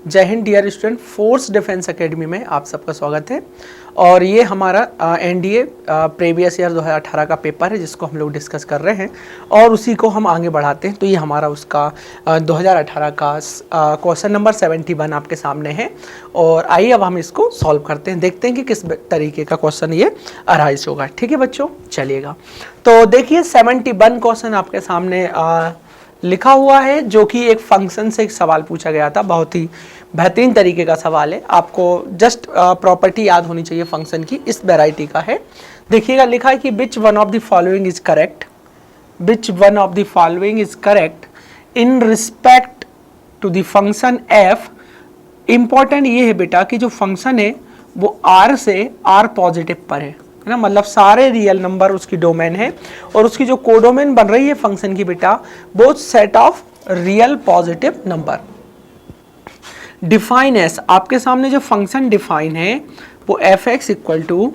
जय हिंद dear student, force defence academy में आप सबका स्वागत है। और ये हमारा एनडीए प्रीवियस ईयर 2018 का पेपर है जिसको हम लोग डिस्कस कर रहे हैं और उसी को हम आगे बढ़ाते हैं। तो ये हमारा उसका 2018 का क्वेश्चन नंबर 71 आपके सामने है और आइए अब हम इसको सॉल्व करते हैं, देखते हैं कि किस तरीके का क्वेश्चन ये अराइज होगा। ठीक है बच्चों, चलिएगा। तो देखिए 71 क्वेश्चन आपके सामने लिखा हुआ है जो कि एक फंक्शन से एक सवाल पूछा गया था। बहुत ही बेहतरीन तरीके का सवाल है, आपको जस्ट प्रॉपर्टी याद होनी चाहिए फंक्शन की, इस वैरायटी का है। देखिएगा लिखा है कि which one of the following is correct, which one of the following is correct in respect to the function F. Important ये है बेटा कि जो फंक्शन है वो आर से आर पॉजिटिव पर है ना, मतलब सारे रियल नंबर उसकी डोमेन है और उसकी जो कोडोमेन बन रही है फंक्शन की बेटा both set of real positive number. Define S, आपके सामने जो फंक्शन डिफाइन है वो F X equal to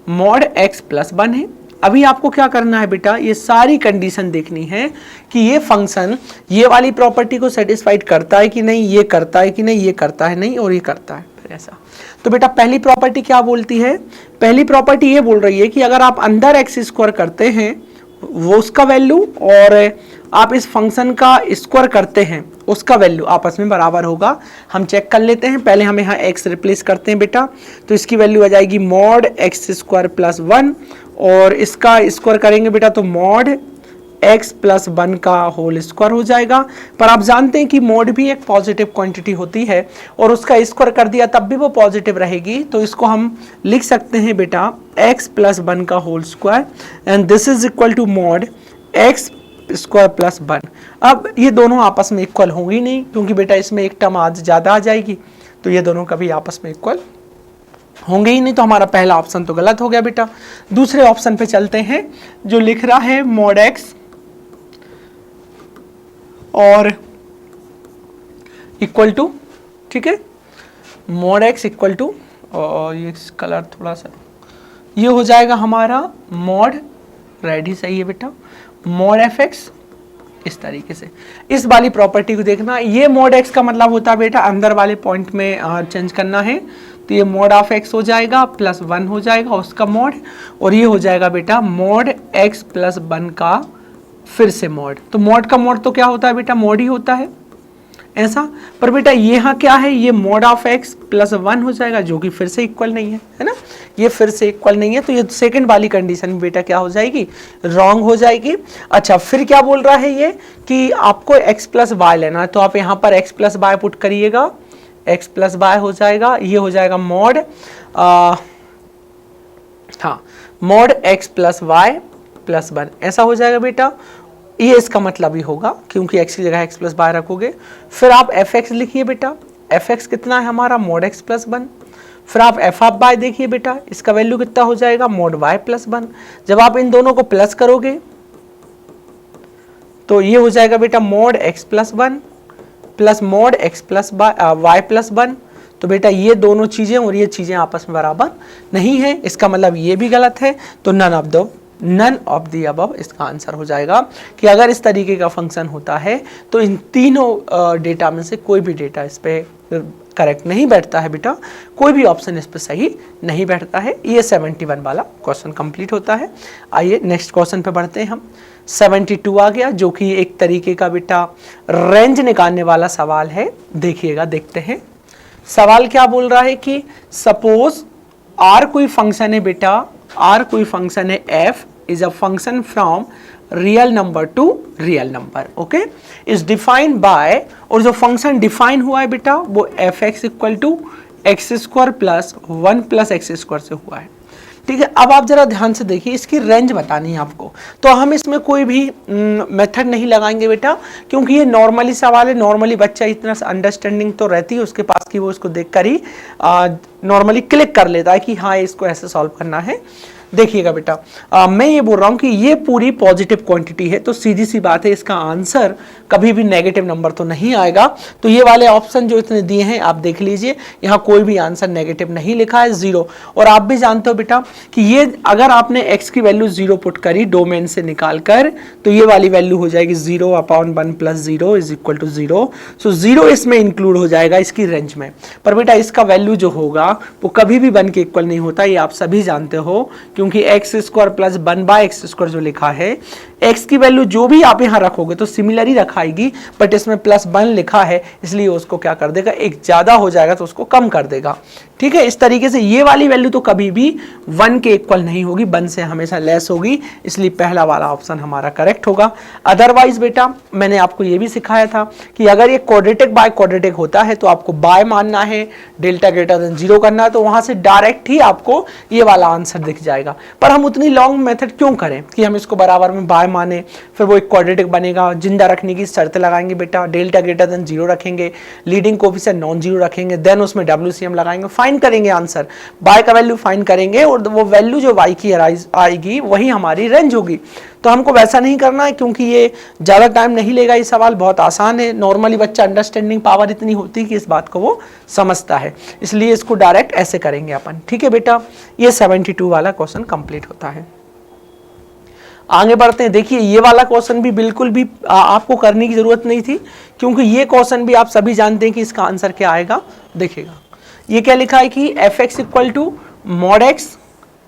mod X plus 1 है। अभी आपको क्या करना है बेटा, ये सारी कंडीशन देखनी है कि ये फंक्शन ये वाली प्रॉपर्टी को सेटिस्फाइड करता है कि नहीं, ये करता है कि नहीं, ये करता है नहीं और ये करता है, फिर ऐसा। तो बेटा पहली प्रॉपर्टी क्या बोलती है, पहली प्रॉपर्टी ये बोल रही है कि अगर आप अंदर एक्स स्क्वायर करते हैं वो उसका वैल्यू और आप इस फंक्शन का स्क्वायर करते हैं उसका वैल्यू आपस में बराबर होगा। हम चेक कर लेते हैं, पहले हम यहाँ x रिप्लेस करते हैं बेटा, तो इसकी वैल्यू आ जाएगी मॉड एक्स स्क्वायर प्लस 1 और इसका स्क्वायर करेंगे बेटा तो मॉड x प्लस 1 का होल स्क्वायर हो जाएगा। पर आप जानते हैं कि मॉड भी एक पॉजिटिव क्वांटिटी होती है और उसका स्क्वायर कर दिया तब भी वो पॉजिटिव रहेगी, तो इसको हम लिख सकते हैं बेटा x प्लस 1 का whole square and this is equal to mod x square plus 1। अब ये दोनों आपस में इक्वल होंगी नहीं क्योंकि बेटा इसमें एक टर्म आज ज़्यादा आ जाएगी, तो ये दोनों कभी आपस में इक्वल होंगे ही नहीं, तो हमारा पहला ऑप्शन तो गलत हो गया बेटा। दूसरे ऑप्शन पे चलते हैं जो लिख रहा है मॉड एक्स और इक्वल टू, ठीक है, मॉड एक्स इक्वल टू, और ये कलर थोड़ा सा ये हो जाएगा हमारा मॉड रेड ही सही है बेटा, मॉड एफ एक्स। इस तरीके से इस वाली प्रॉपर्टी को देखना, ये मॉड एक्स का मतलब होता है बेटा अंदर वाले पॉइंट में चेंज करना है, तो ये मॉड ऑफ एक्स हो जाएगा प्लस 1 हो जाएगा उसका मॉड और ये हो जाएगा बेटा मॉड एक्स प्लस 1 का फिर से मॉड। तो मॉड का मॉड तो क्या होता है बेटा, मॉड ही होता है ऐसा। पर बेटा यहाँ क्या है, ये मॉड ऑफ एक्स प्लस 1 हो जाएगा जो कि फिर से इक्वल नहीं है ना, ये फिर से इक्वल नहीं है, तो ये सेकंड वाली कंडीशन में बेटा क्या हो जाएगी, रॉन्ग हो जाएगी। अच्छा फिर क्या बोल रहा है ये कि आपको x प्लस वाई लेना है, तो आप यहाँ पर x प्लस वाई पुट करिएगा, x प्लस वाई हो जाएगा, ये हो जाएगा मॉड हाँ mod x plus Y plus 1 ऐसा हो जाएगा बेटा। ये इसका मतलब ही होगा क्योंकि x की जगह x प्लस वाई रखोगे। फिर आप एफ एक्स लिखिए बेटा, एफ एक्स कितना है हमारा मॉड एक्स प्लस 1। फिर आप एफ ऑफ वाई देखिए बेटा, इसका वैल्यू कितना हो जाएगा मॉड वाई प्लस 1। जब आप इन दोनों को प्लस करोगे तो ये हो जाएगा बेटा mod X plus 1 plus mod X plus Y plus 1। तो बेटा ये दोनों चीजें और ये चीजें आपस में बराबर नहीं है, इसका मतलब ये भी गलत है। तो नन ऑफ द अबव इसका आंसर हो जाएगा कि अगर इस तरीके का फंक्शन होता है तो इन तीनों डेटा में से कोई भी डेटा इस पे करेक्ट नहीं बैठता है बेटा, कोई भी ऑप्शन इस पे सही नहीं बैठता है। ये 71 वाला क्वेश्चन कंप्लीट होता है। आइए नेक्स्ट क्वेश्चन पे बढ़ते हैं हम। 72 आ गया जो कि एक तरीके का बेटा रेंज निकालने वाला सवाल है। देखिएगा, देखते हैं सवाल क्या बोल रहा है कि सपोज आर कोई फंक्शन है बेटा, आर कोई फंक्शन है F is a function from real number to real number, okay, is defined by, और जो फंक्शन डिफाइन हुआ है बेटा वो F X equal to X square plus 1 plus X square से हुआ है। ठीक है, अब आप जरा ध्यान से देखिए, इसकी रेंज बतानी है आपको, तो हम इसमें कोई भी मेथड नहीं लगाएंगे बेटा क्योंकि ये नॉर्मली सवाल है। नॉर्मली बच्चा इतना अंडरस्टैंडिंग तो रहती है उसके पास कि वो इसको देखकर ही नॉर्मली क्लिक कर लेता है कि हाँ इसको ऐसे सॉल्व करना है। देखिएगा बेटा, मैं ये बोल रहा हूँ कि ये पूरी पॉजिटिव क्वांटिटी है, तो सीधी सी बात है इसका आंसर कभी भी नेगेटिव नंबर तो नहीं आएगा। तो ये वाले ऑप्शन जो इतने दिए हैं आप देख लीजिए, यहाँ कोई भी आंसर नेगेटिव नहीं लिखा है, 0। और आप भी जानते हो बेटा कि ये अगर आपने x की वैल्यू 0 पुट करी डोमेन से निकाल कर, तो ये वाली वैल्यू हो जाएगी 0/1 + 0 = 0। सो 0 इसमें इंक्लूड हो जाएगा इसकी रेंज में। पर बेटा इसका वैल्यू जो होगा वो कभी भी 1 के इक्वल नहीं होता, ये आप सभी जानते हो, क्योंकि x² + 1/x² जो लिखा है, x की वैल्यू जो भी आप यहाँ रखोगे तो सिमिलर ही रखाएगी, बट इसमें +1 लिखा है इसलिए उसको क्या कर देगा, एक ज्यादा हो जाएगा तो उसको कम कर देगा। ठीक है, इस तरीके से ये वाली वैल्यू तो कभी भी 1 के इक्वल नहीं होगी, 1 से हमेशा लेस होगी, इसलिए पहला वाला ऑप्शन हमारा करेक्ट होगा। अदरवाइज बेटा मैंने आपको ये भी सिखाया था कि अगर ये क्वाड्रेटिक बाय क्वाड्रेटिक होता है तो आपको बाय मानना है, डेल्टा > 0 करना है, तो वहां से डायरेक्ट ही आपको ये वाला आंसर दिख जाएगा। पर हम उतनी लॉन्ग मेथड क्यों करें कि हम इसको बराबर में बाय माने, फिर वो एक क्वाड्रेटिक बनेगा। जिंदा रखने की शर्त लगाएंगे बेटा, डेल्टा > 0 रखेंगे, लीडिंग कोएफिशिएंट नॉन जीरो रखेंगे, देन उसमें WCM लगाएंगे, फाइंड करेंगे आंसर, बाय का वैल्यू फाइंड करेंगे और वो वैल्यू जो y की आएगी वही हमारी रेंज होगी। तो हमको वैसा नहीं करना है, क्योंकि ये ज़्यादा टाइम नहीं लेगा, ये सवाल बहुत आसान है। नॉर्मली बच्चा अंडरस्टैंडिंग पावर इतनी होती है कि इस बात को वो समझता है, इसलिए इसको डायरेक्ट ऐसे करेंगे अपन। ठीक है बेटा, ये 72 वाला क्वेश्चन कंप्लीट होता है। आगे बढ़ते हैं। देखिए ये वाला क्वेश्चन भी बिल्कुल भी आपको करने की जरूरत नहीं थी, क्योंकि ये क्वेश्चन भी आप सभी जानते हैं कि इसका आंसर क्या आएगा। देखिएगा ये क्या लिखा है कि fx = mod x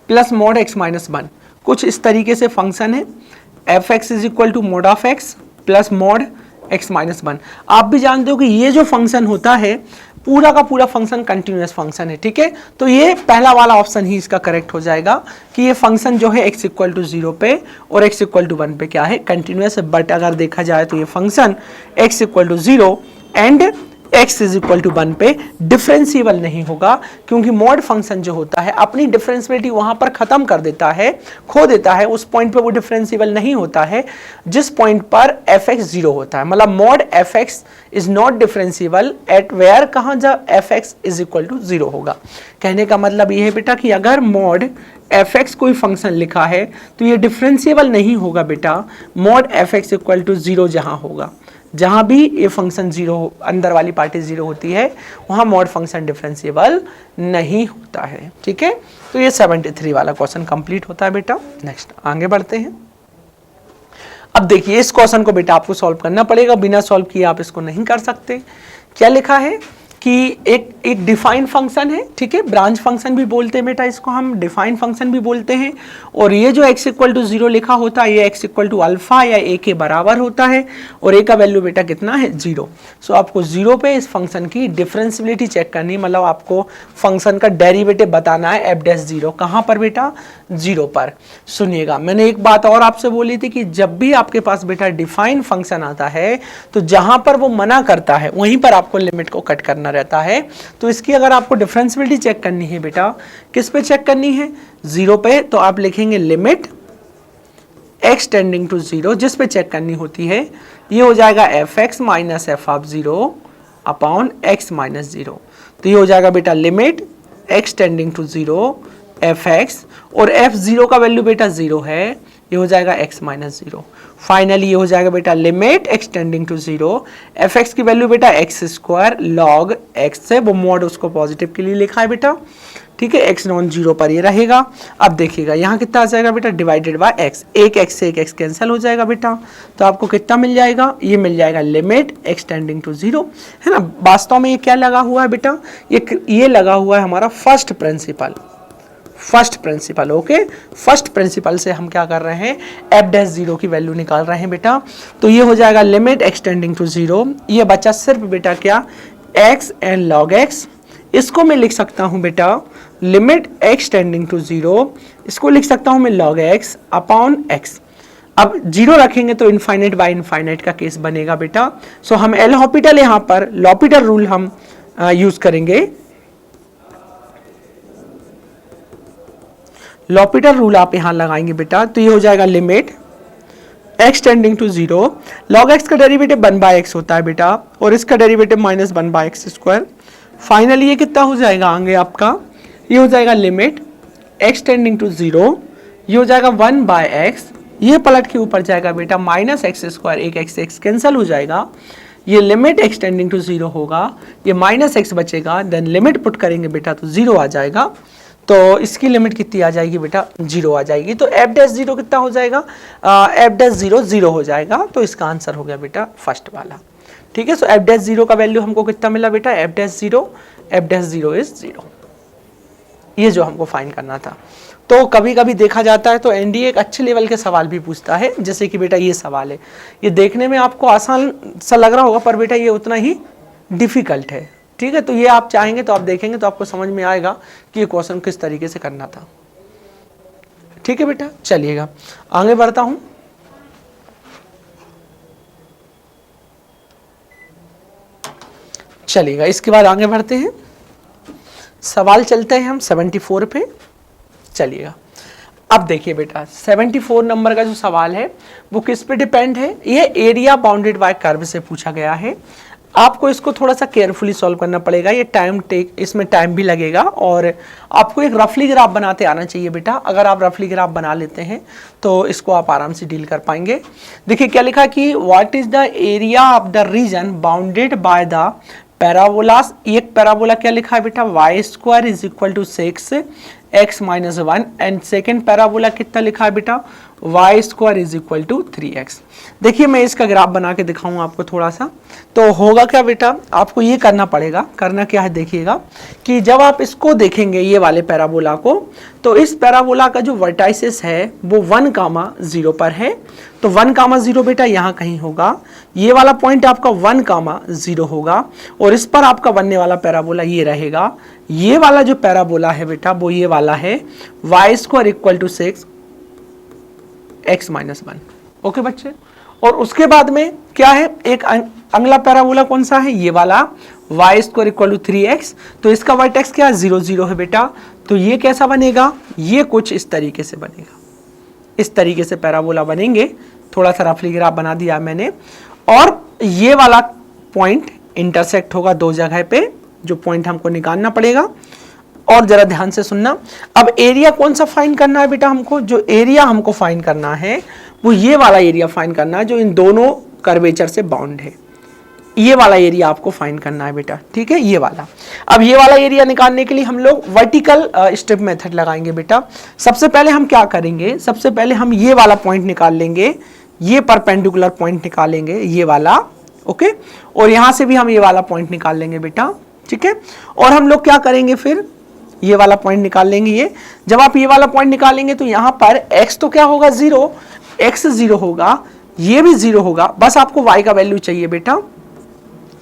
+ mod x - 1, कुछ इस तरीके से फंक्शन है। fx = mod of x + mod x - 1। आप भी जानते हो कि ये जो फंक्शन होता है पूरा का पूरा फंक्शन कंटिन्यूअस फंक्शन है। ठीक है, तो ये पहला वाला ऑप्शन ही इसका करेक्ट हो जाएगा कि ये फंक्शन जो है x = 0 पे और x = 1 पे क्या है, कंटिन्यूअस है। बट अगर देखा जाए तो ये फंक्शन x = 0 एंड x = 1 पे डिफरेंशिएबल नहीं होगा, क्योंकि मॉड फंक्शन जो होता है अपनी डिफरेंशिएबिलिटी वहां पर खत्म कर देता है, खो देता है। उस पॉइंट पे वो डिफरेंशिएबल नहीं होता है जिस पॉइंट पर fx 0 होता है। मतलब mod fx is not differentiable at where, कहां जब fx = 0 होगा। कहने का मतलब ये है बेटा कि अगर मॉड fx कोई फंक्शन लिखा है तो ये डिफरेंशिएबल नहीं होगा बेटा, मॉड fx = 0 जहां होगा, जहां भी ये फंक्शन 0 अंदर वाली पार्टी 0 होती है वहां मॉड फंक्शन डिफरेंशिएबल नहीं होता है। ठीक है, तो ये 73 वाला क्वेश्चन कंप्लीट होता है बेटा। नेक्स्ट आगे बढ़ते हैं। अब देखिए इस क्वेश्चन को बेटा आपको सॉल्व करना पड़ेगा, बिना सॉल्व किए आप इसको नहीं कर सकते। क्या लिखा है कि एक डिफाइंड फंक्शन है। ठीक है, ब्रांच फंक्शन भी बोलते हैं बेटा इसको, हम डिफाइंड फंक्शन भी बोलते हैं। और ये जो x = 0 लिखा होता है ये x = अल्फा या a के बराबर होता है, और a का वैल्यू बेटा कितना है, 0। सो आपको 0 पे इस फंक्शन की डिफरेंशिएबिलिटी चेक करनी, मतलब आपको फंक्शन का डेरिवेटिव बताना है f'0। कहाँ पर बेटा, 0 पर। सुनिएगा मैंने एक बात और आपसे बोली थी कि जब भी आपके पास बेटा डिफाइंड फंक्शन आता है तो जहां पर वो मना करता है वहीं पर आपको लिमिट को कट करना रहता है। तो इसकी अगर आपको डिफरेंशिएबिलिटी चेक करनी है बेटा, किस पे चेक करनी है, 0 पे, तो आप लिखेंगे लिमिट x टेंडिंग टू 0, जिस पे चेक करनी होती है ये हो जाएगा fx - f(0) अपॉन x - 0। तो ये हो जाएगा बेटा limit x tending to 0 fx, और f0 का वैल्यू बेटा 0 है, ये हो जाएगा x - 0। फाइनली ये हो जाएगा बेटा limit x tending to 0 fx की वैल्यू बेटा x² log x है, वो मॉड उसको पॉजिटिव के लिए लिखा है बेटा। ठीक है, x नॉन 0 पर ये रहेगा। अब देखिएगा यहाँ कितना आ जाएगा बेटा, डिवाइडेड बाय x, एक x से एक x कैंसिल हो जाएगा बेटा, तो आपको कितना मिल जाएगा, ये मिल जाएगा लिमिट x टेंडिंग टू 0, है ना। वास्तव में ये क्या लगा हुआ है बेटा, ये लगा हुआ है हमारा first principle. Okay, first principle से हम क्या कर रहे हैं, f'0 की वैल्यू निकाल रहे हैं बेटा। तो ये हो जाएगा लिमिट x टेंडिंग टू 0, ये बचा सिर्फ बेटा क्या, x एंड log x। इसको मैं लिख सकता हूं बेटा लिमिट x टेंडिंग टू 0, इसको लिख सकता हूं मैं log x अपॉन x। अब 0 रखेंगे तो इनफाइनाइट बाय इनफाइनाइट का केस बनेगा बेटा। सो हम एल हॉपिटल यहाँ पर लॉपिटल रूल हम यूज करेंगे। लॉपिटल रूल आप यहां लगाएंगे बेटा, तो ये हो जाएगा limit x tending to 0, log x का डेरिवेटिव 1/x होता है बेटा, और इसका डेरिवेटिव -1/x², फाइनली ये कितना हो जाएगा आगे आपका, ये हो जाएगा लिमिट x टेंडिंग टू 0, ये हो जाएगा 1/x, ये पलट के ऊपर जाएगा बेटा माइनस एक्स स्क्वायर, एक x कैंसिल हो जाएगा, ये लिमिट x टेंडिंग टू 0 होगा, ये माइनस एक्स बचेगा, देन लिमिट पुट करेंगे बेटा तो 0 आ जाएगा, तो इसकी लिमिट कितनी आ जाएगी बेटा 0 आ जाएगी। तो f डैश 0 कितना हो जाएगा, f डैश 0 0 हो जाएगा, तो इसका आंसर हो गया बेटा फर्स्ट वाला। ठीक है, सो f डैश 0 का वैल्यू हमको कितना मिला बेटा, f डैश 0 इज 0, ये जो हमको फाइंड करना था। तो कभी कभी देखा जाता है तो एनडीए एक अच्छे लेवल के सवाल भी पूछता है, जैसे कि बेटा ये सवाल है, ये देखने में आपको आसान सा लग रहा होगा पर बेटा ये उतना ही डिफिकल्ट है। ठीक है, तो ये आप चाहेंगे तो आप देखेंगे तो आपको समझ में आएगा कि ये क्वेश्चन किस तरीके से करना था। ठीक है बेटा, चलिएगा आगे बढ़ता हूं। चलिएगा इसके बाद आगे बढ़ते हैं, सवाल चलते हैं हम 74 पे। चलिएगा अब देखिए बेटा 74 नंबर का जो सवाल है वो किस पे डिपेंड है, ये एरिया बाउंडेड बाय कर्व से पूछा गया है। आपको इसको थोड़ा सा केयरफुली सॉल्व करना पड़ेगा, ये इसमें टाइम भी लगेगा और आपको एक रफली ग्राफ बनाते आना चाहिए बेटा। अगर आप रफली ग्राफ बना लेते हैं तो इसको आप आराम से डील कर पाएंगे। देखिए क्या लिखा कि what is the area of the region bounded by the parabolas. एक पैराबोला क्या लिखा है बेटा, y² is equal to 6x minus 1, and second parabola कितना लिखा है बेटा, y² is equal to 3x। देखिए मैं इसका ग्राफ बना के दिखाऊंगा आपको थोड़ा सा, तो होगा क्या बेटा, आपको ये करना पड़ेगा। करना क्या है देखिएगा कि जब आप इसको देखेंगे ये वाले पैराबोला को, तो इस पैराबोला का जो वर्टाइसिस है वो 1,0 पर है, तो 1,0 बेटा यहाँ कहीं होगा, ये वाला पॉइंट आपका 1,0 होगा और इस पर आपका बनने वाला पैराबोला ये रहेगा। ये वाला जो पैराबोला है बेटा वो ये वाला है y² equal to 6x minus 1। Okay बच्चे, और उसके बाद में क्या है, एक अगला पैराबोला कौन सा है, ये वाला y² इक्वल टू 3x, तो इसका वर्टेक्स क्या 0 0 है बेटा, तो ये कैसा बनेगा, ये कुछ इस तरीके से बनेगा, इस तरीके से पैराबोला बनेंगे। थोड़ा सा रफली ग्राफ बना दिया मैंने, और ये वाला पॉइंट इंटरसेक्ट होगा दो जगह पे, जो पॉइंट हमको निकालना पड़ेगा। और जरा ध्यान से सुनना, अब एरिया कौन सा फाइंड करना है बेटा हमको, जो एरिया हमको फाइंड करना है वो ये वाला एरिया फाइंड करना है जो इन दोनों कर्वेचर से बाउंड है, ये वाला एरिया आपको फाइंड करना है बेटा। ठीक है, ये वाला। अब ये वाला एरिया निकालने के लिए हम लोग वर्टिकल स्ट्रिप मेथड लगाएंगे बेटा। सबसे पहले हम क्या करेंगे, सबसे पहले हम ये वाला पॉइंट निकाल लेंगे, ये परपेंडिकुलर पॉइंट निकालेंगे ये वाला, ओके, और यहां से भी हम ये वाला पॉइंट निकाल लेंगे बेटा। ठीक है, और हम लोग क्या करेंगे, फिर ये वाला पॉइंट निकाल लेंगे। ये जब आप ये वाला पॉइंट निकालेंगे तो यहां पर x तो क्या होगा 0, x 0 होगा, ये भी 0 होगा, बस आपको y का वैल्यू चाहिए बेटा।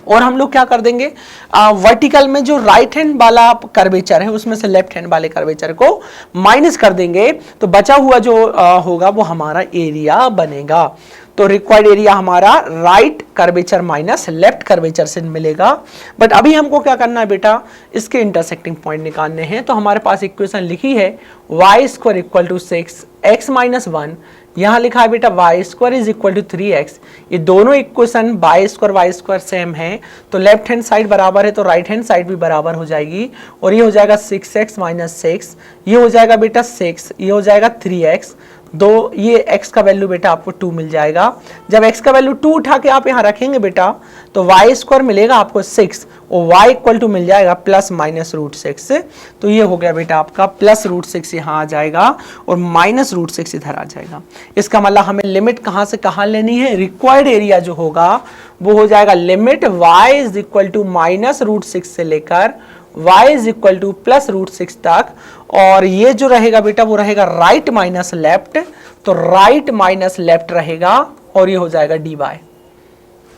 और हम लोग क्या कर देंगे, वर्टिकल में जो राइट हैंड वाला कर्वेचर है उसमें से लेफ्ट हैंड वाले कर्वेचर को माइनस कर देंगे, तो बचा हुआ जो होगा वो हमारा एरिया बनेगा। तो रिक्वायर्ड एरिया हमारा right curvature minus left curvature से मिलेगा। बट अभी हमको क्या करना है बेटा, इसके इंटरसेक्टिंग पॉइंट निकालने हैं। तो हमारे पास इक्वेशन लिखी है y² equal to 6x minus 1, यहाँ लिखा है बेटा y² is equal to 3x। ये दोनों इक्वेशन y² सेम है, तो लेफ्ट हैंड साइड बराबर है तो राइट हैंड साइड भी बराबर हो जाएगी, और ये हो जाएगा 6x माइनस 6, ये हो जाएगा बेटा 6, ये हो जाएगा 3x, दो ये x का वैल्यू बेटा आपको 2 मिल जाएगा। जब x का वैल्यू 2 उठा के आप यहाँ रखेंगे बेटा तो y² मिलेगा आपको 6 और y इक्वल टू मिल जाएगा प्लस माइनस √6। तो ये हो गया बेटा आपका प्लस √6 यहाँ आ जाएगा और माइनस √6 इधर आ जाएगा। इसका मतलब हमें लिमिट कहाँ से कहाँ लेनी है, रिक्वायर्ड एरिया जो होगा वो हो जाएगा limit y is equal to minus √6 से लेकर y is equal to plus √6 तक, और ये जो रहेगा बेटा वो रहेगा राइट माइनस लेफ्ट, तो राइट माइनस लेफ्ट रहेगा और ये हो जाएगा dy।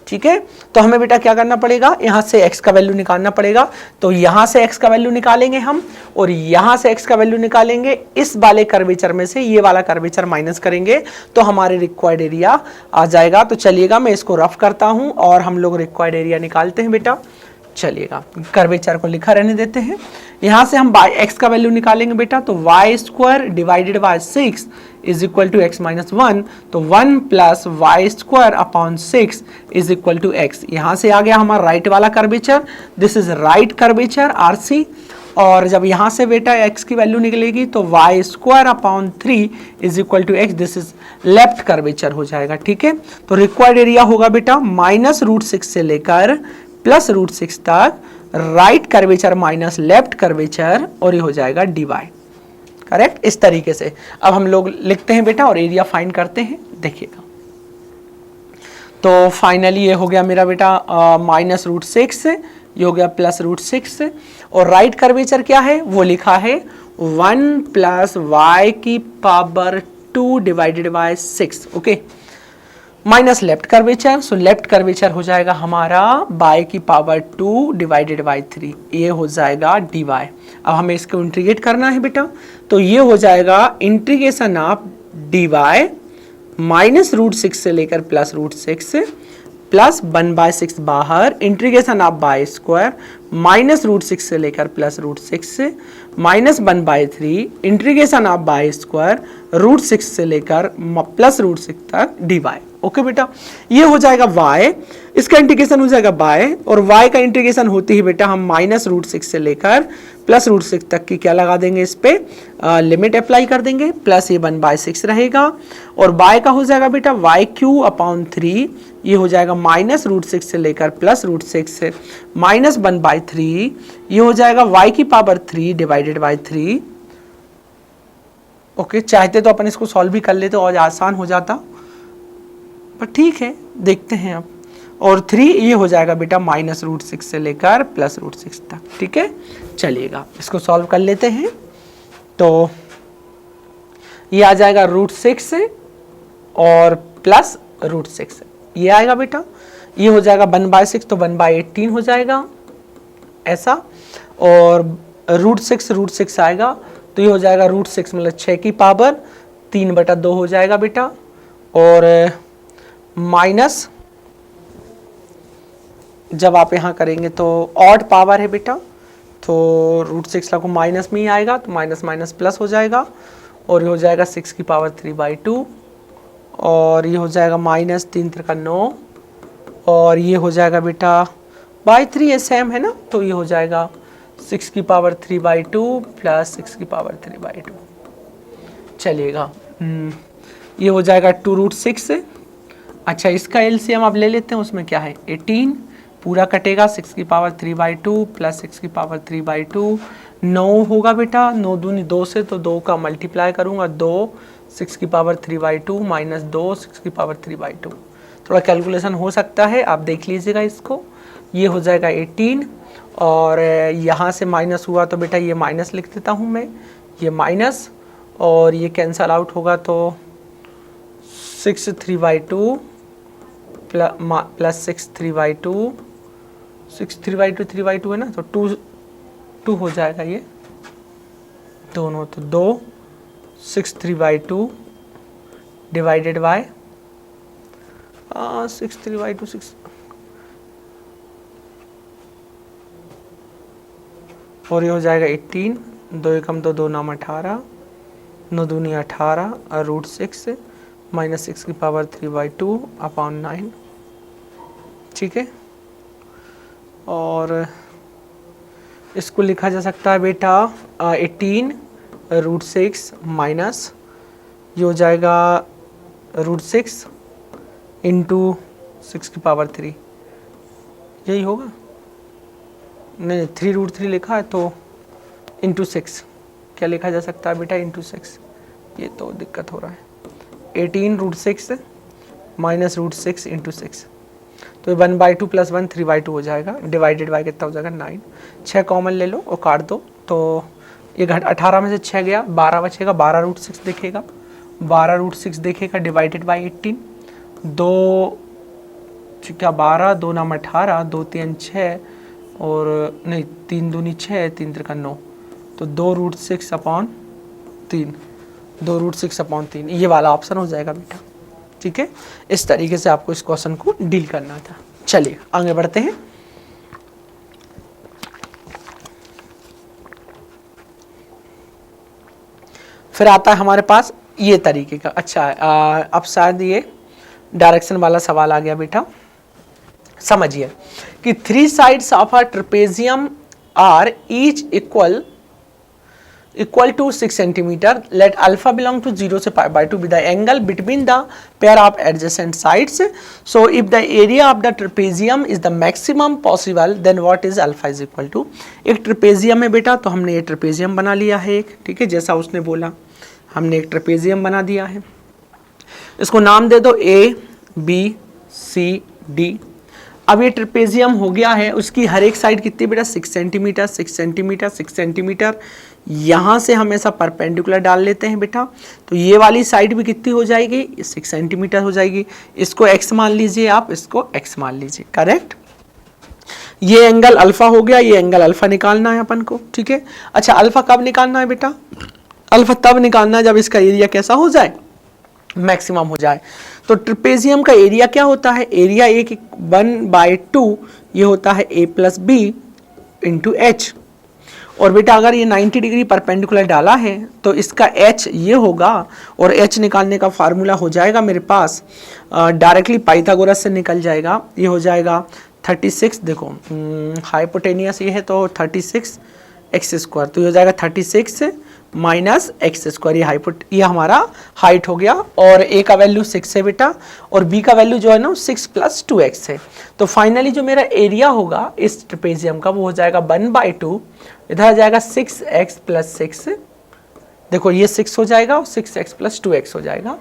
ठीक है, तो हमें बेटा क्या करना पड़ेगा, यहां से x का वैल्यू निकालना पड़ेगा। तो यहां से x का वैल्यू निकालेंगे हम, और यहां से x का वैल्यू निकालेंगे, इस वाले कर्वेचर में से ये वाला कर्वेचर माइनस करेंगे तो हमारे रिक्वायर्ड एरिया आ जाएगा। तो चलिएगा मैं इसको रफ करता हूं और हम लोग रिक्वायर्ड एरिया निकालते हैं बेटा। चलिएगा, कर्वेचर को लिखा रहने देते हैं। यहाँ से हम बाई एक्स का वैल्यू निकालेंगे बेटा, तो Y square divided by 6 is equal to X minus 1, तो 1 plus Y square upon 6 is equal to X. यहाँ से आ गया हमारा राइट वाला curvature, this is right curvature R C. और जब यहाँ से बेटा x की वैल्यू निकलेगी तो Y square upon 3 is equal to X, this is left curvature हो जाएगा। ठीक है, तो रिक्वायर्ड एरिया होगा बेटा -√6 से लेकर +√6 तक, right curvature minus left curvature, और ये हो जाएगा dy। करेक्ट, इस तरीके से अब हम लोग लिखते हैं बेटा और एरिया फाइंड करते हैं, देखिएगा। तो फाइनली ये हो गया मेरा बेटा -√6, ये हो गया +√6, और राइट कर्वेचर क्या है वो लिखा है 1 प्लस वाई की power 2 divided by 6। Okay, minus left curvature, so left curvature हो जाएगा हमारा बाय की पावर 2 डिवाइडेड बाय 3, ये हो जाएगा dy। अब हमें इसको इंटीग्रेट करना है बेटा, तो ये हो जाएगा इंटीग्रेशन ऑफ dy -√6 से लेकर +√6 प्लस 1/6 बाहर, इंटीग्रेशन ऑफ बाय स्क्वायर -√6 से लेकर +√6 minus 1/3 integration of bye square √6 से लेकर +√6 तक dy। ओके बेटा, ये हो जाएगा y, इसका इंटीग्रेशन हो जाएगा बाय, और y का इंटीग्रेशन होती है बेटा हम -√6 से लेकर +√6 तक की क्या लगा देंगे, इस पे लिमिट अप्लाई कर देंगे, प्लस ये 1/6 रहेगा, और बाय का हो जाएगा बेटा y³/3, ये हो जाएगा -√6 से लेकर +√6 माइनस 1/3, ये हो जाएगा y की पावर 3 डिवाइडेड बाय 3। ओके, चाहते तो अपन इसको सॉल्व भी कर लेते और आसान हो जाता, पर ठीक है देखते हैं अब। और 3 ये हो जाएगा बेटा -√6 से लेकर +√6 तक। ठीक है, चलिएगा इसको सॉल्व कर लेते हैं। तो ये आ जाएगा √6 और +√6, ये आएगा बेटा, ये हो जाएगा 1/6, तो 1/18 हो जाएगा ऐसा, और √6 आएगा, तो ये हो जाएगा √6 मतलब 6 की पावर 3/2 हो जाएगा बेटा, और माइनस जब आप यहाँ करेंगे तो ऑड पावर है बेटा, तो √6 को माइनस में ही आएगा, तो माइनस माइनस प्लस हो जाएगा, और ये हो जाएगा 6 की पावर 3/2, और ये हो जाएगा -3×9, और ये हो जाएगा बेटा बाई 3, ये सेम है ना, तो ये हो जाएगा 6 की पावर 3/2 प्लस 6 की पावर 3/2। चलिएगा, ये हो जाएगा 2√6। अच्छा, इसका एलसीएम आप ले लेते हैं, उसमें क्या है 18 पूरा कटेगा, 6 की पावर 3/2 प्लस 6 की पावर 3/2, 9 होगा बेटा, 9 दूनी 2 से, तो 2 का मल्टीप्लाई करूंगा 2, 6 की पावर 3/2 माइनस 2, 6 की पावर 3/2। थोड़ा कैलकुलेशन हो सकता है, आप देख लीजिएगा इसको। ये हो जाएगा 18, और यहाँ से माइनस हुआ तो बेटा ये माइनस लिख देता हूँ मैं, ये माइनस, और ये कैंसल आउट होगा, तो 6 3/2 प्लस 6 3/2, 6 3/2 है ना, तो 2 हो जाएगा ये दोनों, तो 2 6 3/2 डिवाइडेड बाय 6 3/2 6, और ये हो जाएगा 18, 2 एकम 2, 2 नाम 18, 9 दूनी 18, और √6 माइनस 6 की पावर 3/2 अपॉन 9। ठीक है, और इसको लिखा जा सकता है बेटा 18 √6 माइनस, ये हो जाएगा √6 इंटू 6 की पावर 3, यही होगा, नहीं 3√3 लिखा है, तो इंटू 6 क्या लिखा जा सकता है बेटा, इंटू 6, ये तो दिक्कत हो रहा है। 18 √6 माइनस √6 इंटू 6, तो ये 1/2 प्लस 1 3/2 हो जाएगा, डिवाइडेड बाय कितना हो जाएगा 9। 6 कॉमन ले लो और काट दो, तो ये 18 में से 6 गया, 12 बचेगा, 12√6 दिखेगा, 12√6 दिखेगा डिवाइडेड बाय 18, 2 क्या 12, 2 नाम 18, 2 3 6, और नहीं 3 दूनी 6, 3 3 9, तो 2√6 अपॉन 3, 2√6 अपॉन 3, ये वाला ऑप्शन हो जाएगा बेटा। ठीक है, इस तरीके से आपको इस क्वेश्चन को डील करना था। चलिए आगे बढ़ते हैं। फिर आता है हमारे पास ये तरीके का। अच्छा अब शायद ये डायरेक्शन वाला सवाल आ गया बेटा। समझिए कि 3 sides of a trapezium are each equal to 6 centimeter. Let alpha belong to 0 से pi by 2 be the angle between the pair of adjacent sides. So if the area of the trapezium is the maximum possible, then what is alpha is equal to? एक trapezium है बेटा, तो हमने ये trapezium बना लिया है एक, ठीक है, जैसा उसने बोला हमने एक ट्रेपेजियम बना दिया है। इसको नाम दे दो A B C D। अब ये ट्रेपेजियम हो गया है, उसकी हर एक साइड कितनी बेटा 6 सेंटीमीटर 6 सेंटीमीटर 6 सेंटीमीटर। यहाँ से हम ऐसा परपेंडिकुलर डाल लेते हैं बेटा, तो ये वाली साइड भी कितनी हो जाएगी 6 सेंटीमीटर हो जाएगी। इसको x मान लीजिए आप, इसको x मान लीजिए, करेक्ट। ये एंगल अल्फा हो गया, ये एंगल अल्फा निकालना है अपन को, ठीक है। अच्छा अल्फा कब निकालना है बेटा? अल्फा तब निकालना है जब इसका एरिया कैसा हो जाए, मैक्सिमम हो जाए। तो ट्रेपेजियम का एरिया क्या होता है? एरिया 1/2 ये होता है a plus B into H. और बेटा अगर ये 90 डिग्री परपेंडिकुलर डाला है तो इसका h ये होगा, और h निकालने का फार्मूला हो जाएगा मेरे पास डायरेक्टली पाइथागोरस से निकल जाएगा। ये हो जाएगा 36, देखो हाइपोटेनियस ये है तो 36 एक्स स्क्वायर, तो ये हो जाएगा 36 माइनस एक्स स्क्वायर। ये हमारा हाइट हो गया, और ए का वैल्यू 6 है बेटा, और बी का वैल्यू जो है ना 6 + 2x है। तो फाइनली जो मेरा एरिया होगा इस ट्रेपेजियम का वो हो जाएगा 1/2, इधर आ जाएगा 6x + 6, देखो ये 6 हो जाएगा और 6x + 2x हो जाएगा,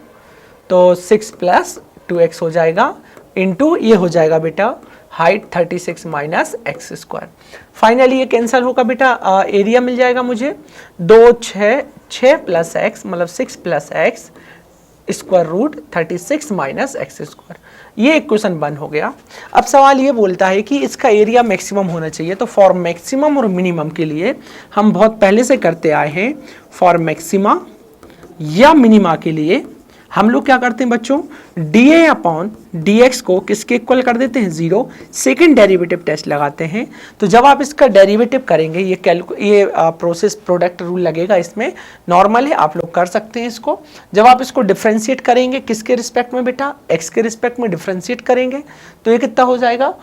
तो 6 + 2x हो जाएगा इंटू ये हो जाएगा बेटा height 36 minus X square. Finally ये कैंसिल होगा बेटा, एरिया मिल जाएगा मुझे 2 6 + x मतलब 6 + x square root 36 minus X square. ये इक्वेशन 1 हो गया। अब सवाल ये बोलता है कि इसका एरिया मैक्सिमम होना चाहिए, तो फॉर मैक्सिमम और मिनिमम के लिए हम बहुत पहले से करते आए हैं। फॉर मैक्सिमा या मिनिमा के लिए हम लोग क्या करते हैं बच्चों, dA/dx को किसके इक्वल कर देते हैं 0, सेकंड डेरिवेटिव टेस्ट लगाते हैं। तो जब आप इसका डेरिवेटिव करेंगे ये प्रोसेस प्रोडक्ट रूल लगेगा, इसमें नॉर्मल है आप लोग कर सकते हैं इसको। जब आप इसको डिफ्रेंशिएट करेंगे किसके रिस्पेक्ट में बेटा, x के रिस्पेक्ट में डिफ्रेंशिएट करेंगे, तो ये कितना हो जाएगा,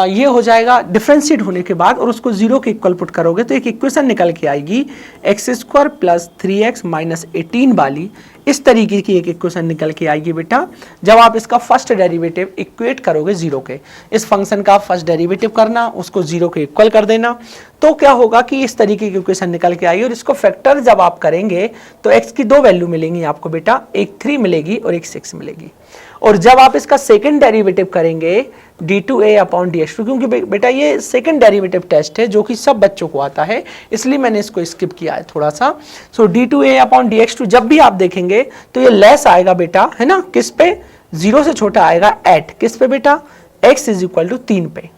ये हो जाएगा डिफ्रेंशिएट होने के बाद और उसको 0 के इक्वल पुट करोगे तो एक इक्वेशन निकल के आएगी x² + 3x - 18 वाली। इस तरीके की एक इक्वेशन निकल के आएगी बेटा जब आप इसका फर्स्ट डेरिवेटिव इक्वेट करोगे 0 के। इस फंक्शन का फर्स्ट डेरिवेटिव करना, उसको 0 के इक्वल कर देना, तो क्या होगा कि इस तरीके की इक्वेशन निकल के आई। और इसको फैक्टर जब आप करेंगे तो x की 2 वैल्यू मिलेंगी आपको बेटा, एक 3 मिलेगी और एक 6 मिलेगी। और जब आप इसका सेकंड डेरिवेटिव करेंगे d2a/dx2, क्योंकि बेटा ये सेकंड डेरिवेटिव टेस्ट है जो कि सब बच्चों को आता है, इसलिए मैंने इसको स्किप किया है थोड़ा सा। सो d2a/dx2 जब भी आप देखेंगे तो ये लेस आएगा बेटा, है ना, किस पे, 0 से छोटा आएगा एट किस पे बेटा, x = 3 पे,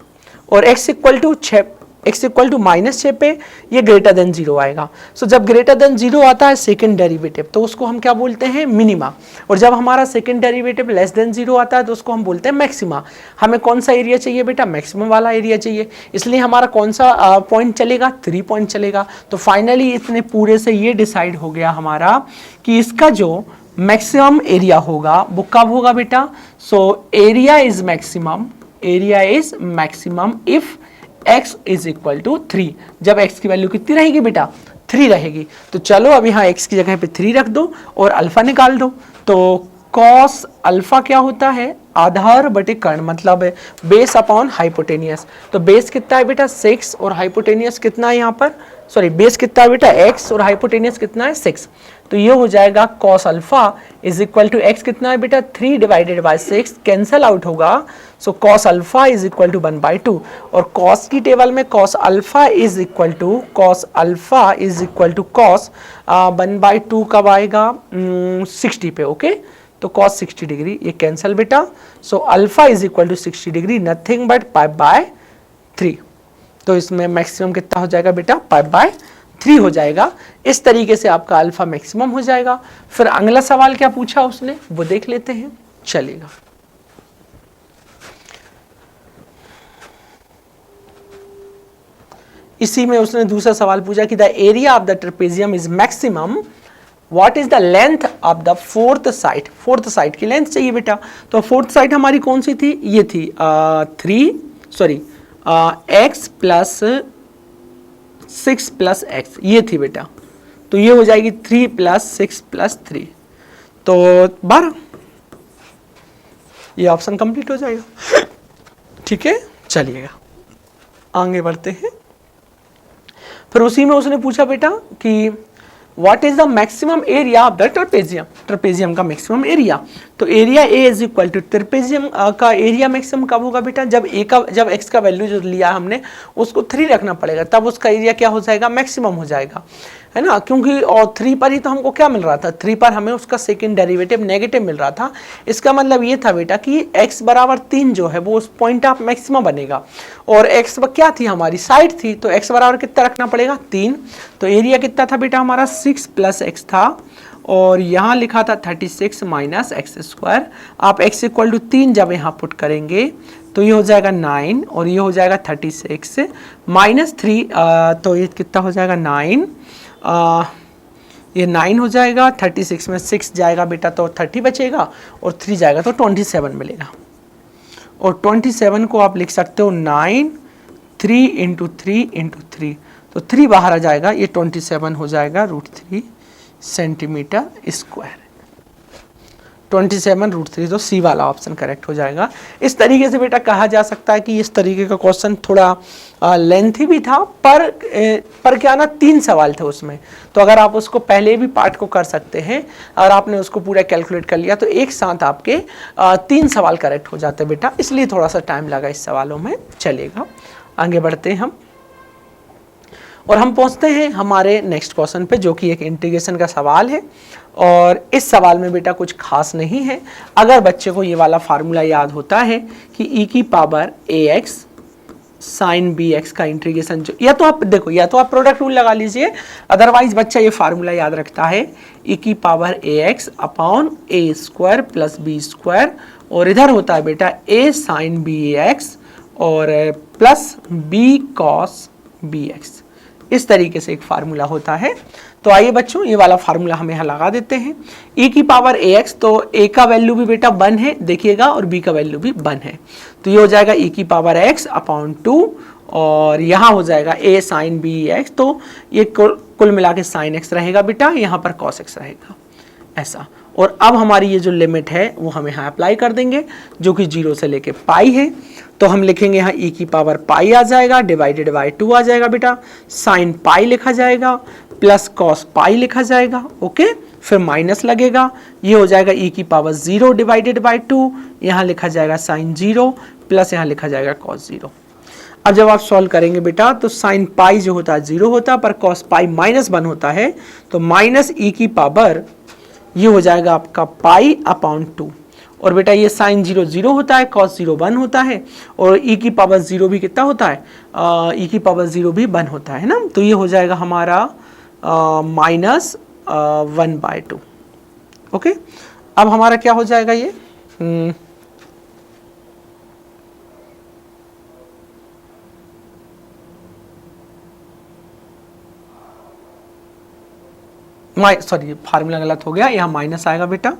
और x = 6, x = -6 पे ये ग्रेटर देन 0 आएगा। सो जब ग्रेटर देन 0 आता है सेकंड डेरिवेटिव तो उसको हम क्या बोलते हैं, मिनिमा। और जब हमारा सेकंड डेरिवेटिव लेस देन 0 आता है तो उसको हम बोलते हैं मैक्सिमा। हमें कौन सा एरिया चाहिए बेटा, मैक्सिमम वाला एरिया चाहिए, इसलिए हमारा कौन सा पॉइंट चलेगा, 3 पॉइंट चलेगा। तो फाइनली इतने पूरे से ये डिसाइड हो गया हमारा कि इसका जो मैक्सिमम एरिया होगा वो कब होगा बेटा, so area is maximum if x = 3। जब x की वैल्यू कितनी रहेगी बेटा, 3 रहेगी। तो चलो अब यहाँ x की जगह पे 3 रख दो और अल्फा निकाल दो। तो cos अल्फा क्या होता है, आधार बटे कर्ण, मतलब बेस अपॉन हाइपोटेनियस। तो बेस कितना है बेटा 6 और हाइपोटेनियस कितना है यहाँ पर, सॉरी बेस कितना है बेटा x और हाइपोटेनियस कितना है 6। तो ये हो जाएगा cos अल्फा = x कितना है बेटा 3/6, कैंसल आउट होगा। सो cos अल्फा = 1/2, और cos की टेबल में cos अल्फा = cos 1/2 कब आएगा 60 पे, ओके। तो cos 60 डिग्री ये कैंसल बेटा। So alpha = 60 degree, nothing but π/3। तो इसमें मैक्सिमम कितना हो जाएगा बेटा, π/3 हो जाएगा। इस तरीके से आपका अल्फा मैक्सिमम हो जाएगा। फिर अगला सवाल क्या पूछा उसने वो देख लेते हैं, चलेगा। इसी में उसने दूसरा सवाल पूछा कि the area of the trapezium is maximum what is the length of the fourth side, fourth side की लेंथ चाहिए बेटा। तो फोर्थ साइड हमारी कौन सी थी, ये थी x प्लस 6 प्लस एक्स, ये थी बेटा। तो ये हो जाएगी 3 प्लस 6 प्लस 3, तो 12। ये ऑप्शन कंप्लीट हो जाएगा। ठीक है, चलिएगा आगे बढ़ते हैं। फिर उसी में उसने पूछा बेटा कि what is the maximum area of the trapezium, trapezium का मैक्सिमम एरिया। तो area A is equal to trapezium का एरिया मैक्सिमम कब होगा बेटा, जब एक्स का वैल्यू जो लिया हमने उसको 3 रखना पड़ेगा, तब उसका एरिया क्या हो जाएगा, मैक्सिमम हो जाएगा, है ना। क्योंकि और 3 पर ही तो हमको क्या मिल रहा था, 3 पर हमें उसका सेकंड डेरिवेटिव नेगेटिव मिल रहा था। इसका मतलब ये था बेटा कि x बराबर 3 जो है वो उस पॉइंट ऑफ मैक्सिमम बनेगा, और x क्या थी, हमारी साइड थी, तो x बराबर कितना रखना पड़ेगा, 3। तो एरिया कितना था बेटा हमारा, 6 प्लस एक्स था, और यहाँ लिखा था 36 माइनस एक्स स्क्वायर। आप x इक्वल टू 3 जब यहाँ पुट करेंगे तो ये हो जाएगा 9, और ये हो जाएगा 36 माइनस 3, तो ये कितना हो जाएगा 9, ये 9 हो जाएगा, 36 में 6 जाएगा बेटा तो 30 बचेगा, और 3 जाएगा तो 27 मिलेगा। और 27 को आप लिख सकते हो 9 3 इंटू 3 इंटू 3, तो 3 बाहर आ जाएगा, ये 27 हो जाएगा √3 सेंटीमीटर स्क्वायर। 27 √3, तो सी वाला ऑप्शन करेक्ट हो जाएगा। इस तरीके से बेटा कहा जा सकता है कि इस तरीके का क्वेश्चन थोड़ा लेंथी भी था, पर क्या ना 3 सवाल थे उसमें, तो अगर आप उसको पहले भी पार्ट को कर सकते हैं और आपने उसको पूरा कैलकुलेट कर लिया तो एक साथ आपके 3 सवाल करेक्ट हो जाते बेटा, इसलिए थोड़ा सा टाइम लगा इस सवालों में। चलेगा आगे बढ़ते हैं हम, और हम पहुंचते हैं हमारे नेक्स्ट क्वेश्चन पे, जो कि एक इंटीग्रेशन का सवाल है। और इस सवाल में बेटा कुछ खास नहीं है, अगर बच्चे को ये वाला फार्मूला याद होता है कि e की पावर ax साइन bx का इंटीग्रेशन, जो या तो आप देखो, या तो आप प्रोडक्ट रूल लगा लीजिए, अदरवाइज बच्चा ये फार्मूला याद रखता है e की power ax upon a square plus b square, और इधर होता है बेटा a साइन bx और प्लस b कॉस bx। इस तरीके से एक फार्मूला होता है। तो आइए बच्चों ये वाला फार्मूला हम यहाँ लगा देते हैं। e की पावर ax, तो a का वैल्यू भी बेटा 1 है देखिएगा, और b का वैल्यू भी 1 है, तो ये हो जाएगा e की पावर x अपॉन 2, और यहाँ हो जाएगा a साइन bx, तो ये कुल मिला के साइन x रहेगा बेटा, यहाँ पर cos x रहेगा ऐसा। और अब हमारी ये जो लिमिट है वो हम यहाँ अप्लाई कर देंगे, जो कि 0 से लेके पाई है, तो हम लिखेंगे यहाँ e की पावर पाई आ जाएगा, डिवाइडेड बाई 2 आ जाएगा बेटा, साइन पाई लिखा जाएगा, प्लस कॉस पाई लिखा जाएगा, ओके। फिर माइनस लगेगा, ये हो जाएगा e की पावर 0 डिवाइडेड बाई 2, यहाँ लिखा जाएगा साइन 0, प्लस यहाँ लिखा जाएगा कॉस 0। अब जब आप सॉल्व करेंगे बेटा तो साइन पाई जो होता है 0 होता है, पर कॉस पाई -1 होता है, तो माइनस e की पावर ये हो जाएगा आपका पाई अपॉन 2, और बेटा ये साइन 0 0 होता है, कॉस 0 1 होता है, और e की पावर 0 भी कितना होता है, e की पावर 0 भी 1 होता है ना, तो ये हो जाएगा हमारा -1/2, ओके। अब हमारा क्या हो जाएगा ये सॉरी फार्मूला गलत हो गया, यहाँ माइनस आएगा बेटा,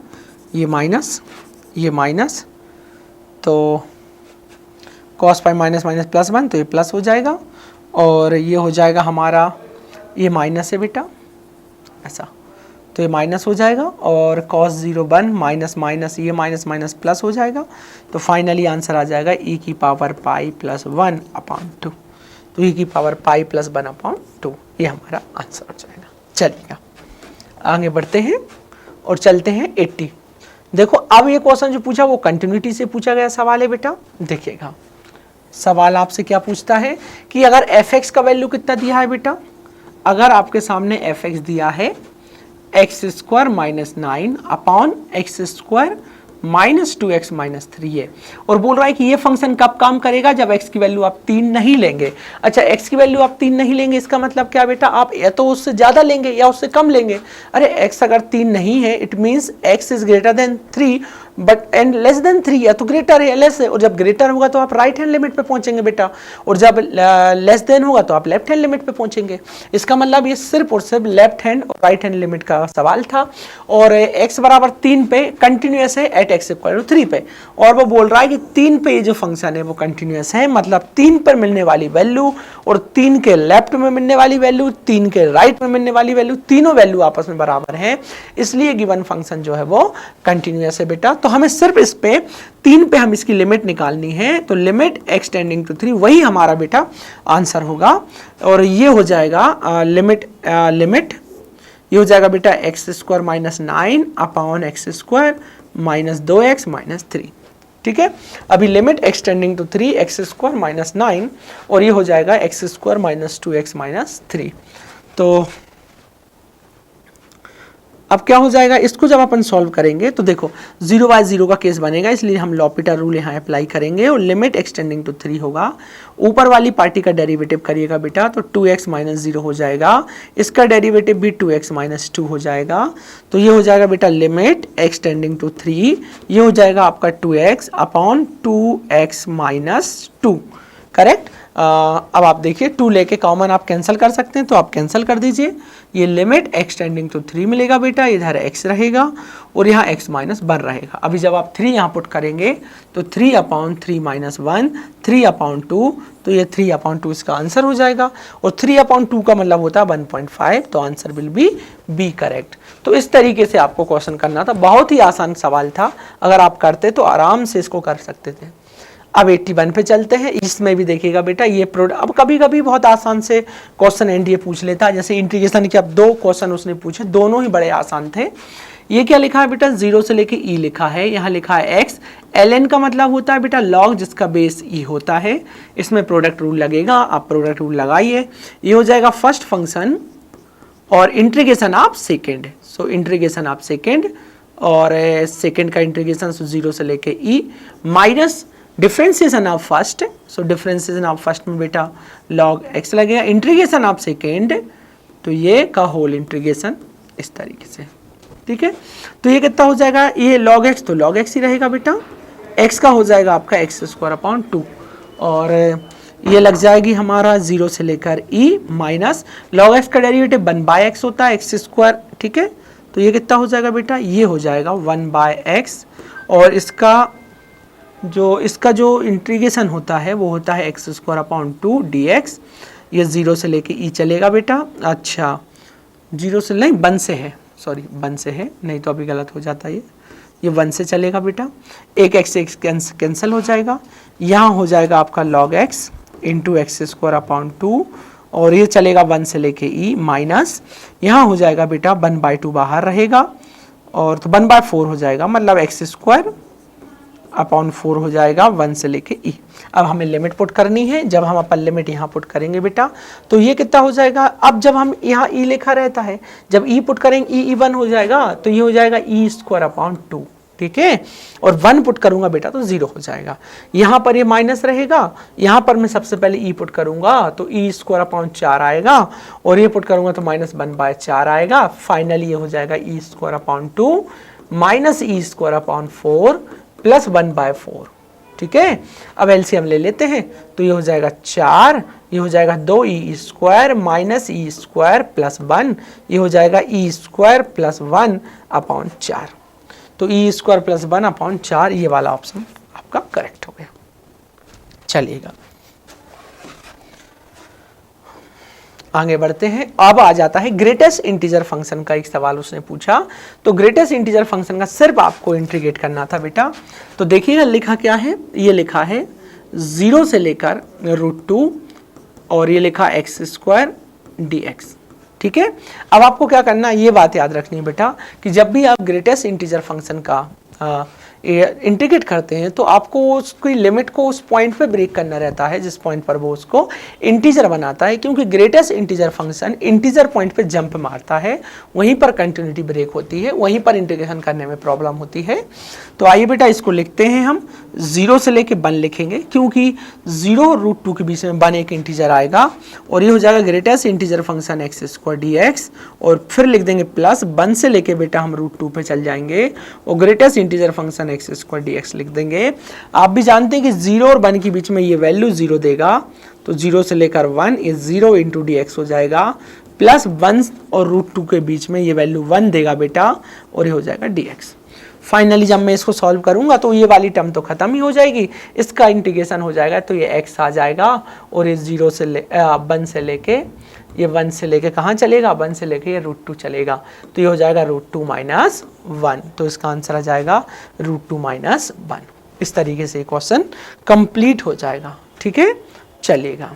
ये माइनस, ये माइनस, तो cos pi minus minus plus 1, तो ये प्लस हो जाएगा, और ये हो जाएगा हमारा, ये माइनस है बेटा ऐसा, तो ये माइनस हो जाएगा, और कॉस 0 1 माइनस माइनस, ये माइनस माइनस प्लस हो जाएगा, तो फाइनली आंसर आ जाएगा e की पावर पाई प्लस 1 अपॉन 2, तो e की पावर पाई प्लस 1 अपॉन 2, ये हमारा आंसर हो जाएगा। चलिएगा आगे बढ़ते हैं और चलते हैं 80। देखो अब ये क्वेश्चन जो पूछा वो कंटिन्यूटी से पूछा गया सवाल है बेटा। देखिएगा सवाल आपसे क्या पूछता है कि अगर fx का वैल्यू कितना दिया है बेटा, अगर आपके सामने fx दिया है x² minus 9 upon x² minus 2x minus 3 है, और बोल रहा है कि ये फंक्शन कब काम करेगा, जब x की वैल्यू आप 3 नहीं लेंगे। अच्छा x की वैल्यू आप 3 नहीं लेंगे, इसका मतलब क्या बेटा, आप या तो उससे ज़्यादा लेंगे या उससे कम लेंगे। अरे x अगर 3 नहीं है, it means x is greater than 3, but and less than 3 है तो ग्रेटर है या लेस है, और जब ग्रेटर होगा तो आप राइट हैंड लिमिट पे पहुंचेंगे बेटा, और जब लेस देन होगा तो आप लेफ्ट हैंड लिमिट पे पहुंचेंगे। इसका मतलब ये सिर्फ और सिर्फ लेफ्ट हैंड और राइट हैंड लिमिट का सवाल था। और x बराबर 3 पे कंटिन्यूअस है एट x इक्वल टू 3 पे, और वो बोल रहा है कि 3 पे ये जो फंक्शन है वो कंटिन्यूअस है, मतलब 3 पर मिलने वाली वैल्यू और 3 के लेफ्ट में मिलने वाली वैल्यू, 3 के राइट में मिलने वाली वैल्यू, तीनों वैल्यू आपस में बराबर है, इसलिए गिवन फंक्शन जो है वो कंटिन्यूअस है बेटा। तो हमें सिर्फ इस पे 3 पे हम इसकी लिमिट निकालनी है, तो लिमिट x टेंडिंग टू 3 वही हमारा बेटा आंसर होगा, और ये हो जाएगा लिमिट ये हो जाएगा बेटा X square minus 9 upon X square minus 2x minus 3। ठीक है, अभी limit X tending to 3 X square minus 9, और ये हो जाएगा x square minus 2x minus 3। तो अब क्या हो जाएगा, इसको जब अपन सॉल्व करेंगे तो देखो 0/0 का केस बनेगा, इसलिए हम लॉपिटा रूल यहाँ अप्लाई करेंगे, और लिमिट एक्सटेंडिंग टू 3 होगा। ऊपर वाली पार्टी का डेरिवेटिव करिएगा बेटा, तो 2x माइनस 0 हो जाएगा, इसका डेरिवेटिव भी 2x माइनस 2 हो जाएगा, तो ये हो जाएगा बेटा लिमिट एक्सटेंडिंग टू 3, ये हो जाएगा आपका 2x upon 2x minus 2। Correct. अब आप देखिए 2 लेके कॉमन आप कैंसिल कर सकते हैं, तो आप कैंसिल कर दीजिए, ये लिमिट एक्सटेंडिंग टू 3 मिलेगा बेटा, इधर x रहेगा और यहाँ x माइनस 1 रहेगा। अभी जब आप 3 यहाँ पुट करेंगे तो 3 अपॉन 3 माइनस 1, 3 अपॉन 2, तो ये 3 अपॉन 2 इसका आंसर हो जाएगा, और 3 अपॉन 2 का मतलब होता है 1.5, तो answer will be B correct. तो इस तरीके से आपको क्वेश्चन करना था, बहुत ही आसान सवाल था, अगर आप करते तो आराम से इसको कर सकते थे। अब 81 पे चलते हैं, इसमें भी देखिएगा बेटा ये प्रोडक्ट, अब कभी कभी बहुत आसान से क्वेश्चन एनडीए पूछ लेता है, जैसे इंटीग्रेशन के अब 2 क्वेश्चन उसने पूछे, दोनों ही बड़े आसान थे। ये क्या लिखा है बेटा, 0 से लेके e लिखा है, यहाँ लिखा है x, ln का मतलब होता है बेटा लॉग जिसका बेस e होता है, इसमें प्रोडक्ट रूल लगेगा, आप प्रोडक्ट रूल लगाइए, ये हो जाएगा फर्स्ट फंक्शन और integration of second, so integration of second, और सेकेंड का इंटीग्रेशन 0 से लेके e minus differentiation of first, so differentiation of first में बेटा log x लगेगा, इंटीग्रेशन ऑफ सेकेंड, तो ये का होल इंटीग्रेशन इस तरीके से। ठीक है, तो ये कितना हो जाएगा, ये log x तो log x ही रहेगा बेटा, x का हो जाएगा आपका एक्स स्क्वायर अपॉन 2, और ये लग जाएगी हमारा 0 से लेकर e माइनस log x का डेरिवेटिव 1/x होता है एक्स स्क्वायर। ठीक है, तो ये कितना हो जाएगा बेटा, ये हो जाएगा 1/x, और इसका जो इंटीग्रेशन होता है वो होता है एक्स स्क्वायर अपॉन 2 dx, ये 0 से लेके e चलेगा बेटा, अच्छा 0 से नहीं 1 से है, सॉरी 1 से है, नहीं तो अभी गलत हो जाता है, ये 1 से चलेगा बेटा, एक x कैंसिल हो जाएगा, यहाँ हो जाएगा आपका log x into x square upon 2, और ये चलेगा 1 से लेके e माइनस, यहाँ हो जाएगा बेटा 1/2 बाहर रहेगा, और तो 1/4 हो जाएगा, मतलब एक्स स्क्वायर अपॉन 4 हो जाएगा 1 से लेके e। अब हमें लिमिट पुट करनी है, जब हम अपन लिमिट यहाँ पुट करेंगे बेटा तो ये कितना हो जाएगा, अब जब हम यहाँ e लिखा रहता है, जब e पुट करेंगे e 1 हो जाएगा, तो ये हो जाएगा e स्क्वायर अपॉन 2। ठीक है, और 1 पुट करूंगा बेटा तो 0 हो जाएगा, यहाँ पर ये माइनस रहेगा, यहाँ पर मैं सबसे पहले e पुट करूंगा तो e स्क्वायर अपॉन 4 आएगा, और ये पुट करूंगा तो माइनस 1/4 आएगा, फाइनली ये हो जाएगा e square upon 2 minus e square upon 4 plus 1/4। ठीक है, अब एलसीएम ले लेते हैं, तो ये हो जाएगा 4, ये हो जाएगा 2e square minus e square plus 1, ये हो जाएगा e स्क्वायर प्लस 1 अपॉन 4, तो e स्क्वायर प्लस 1 अपॉन 4 ये वाला ऑप्शन आपका करेक्ट हो गया। चलिएगा आगे बढ़ते हैं, अब आ जाता है ग्रेटेस्ट इंटीजर फंक्शन का एक सवाल उसने पूछा, तो ग्रेटेस्ट इंटीजर फंक्शन का सिर्फ आपको इंटीग्रेट करना था बेटा, तो देखिएगा लिखा क्या है, ये लिखा है 0 से लेकर √2, और ये लिखा एक्स स्क्वायर dx। ठीक है, अब आपको क्या करना है, ये बात याद रखनी है बेटा कि जब भी आप ग्रेटेस्ट इंटीजर फंक्शन का इंटीग्रेट करते हैं तो आपको उसकी लिमिट को उस पॉइंट पे ब्रेक करना रहता है जिस पॉइंट पर वो उसको इंटीजर बनाता है, क्योंकि greatest integer function integer point पे जंप मारता है, वहीं पर कंटिन्यूटी ब्रेक होती है, वहीं पर इंटीग्रेशन करने में प्रॉब्लम होती है। तो आइए बेटा इसको लिखते हैं, हम 0 से लेके 1 लिखेंगे, क्योंकि 0 और √2 के बीच में 1 एक इंटीजर आएगा, और ये हो जाएगा greatest integer function x square dx, और फिर लिख देंगे प्लस 1 से लेके बेटा हम √2 पे चल जाएंगे, और greatest integer function x square D x लिख देंगे। आप भी जानते हैं कि 0 और 1 के बीच में ये वैल्यू 0 देगा, तो 0 से लेकर 1 ये 0 इंटू डी एक्स हो जाएगा, प्लस 1 और √2 के बीच में ये वैल्यू 1 देगा बेटा, और ये हो जाएगा डी एक्स। फाइनली जब मैं इसको सॉल्व करूंगा तो ये वाली टर्म तो खत्म ही हो जाएगी, इसका इंटीग्रेशन हो जाएगा तो ये x आ जाएगा, और ये 0 से 1 से लेके ये 1 से लेके कहाँ चलेगा, 1 से लेके ये √2 चलेगा, तो ये हो जाएगा √2 माइनस 1, तो इसका आंसर आ जाएगा √2 माइनस 1। इस तरीके से क्वेश्चन कंप्लीट हो जाएगा। ठीक है, चलिएगा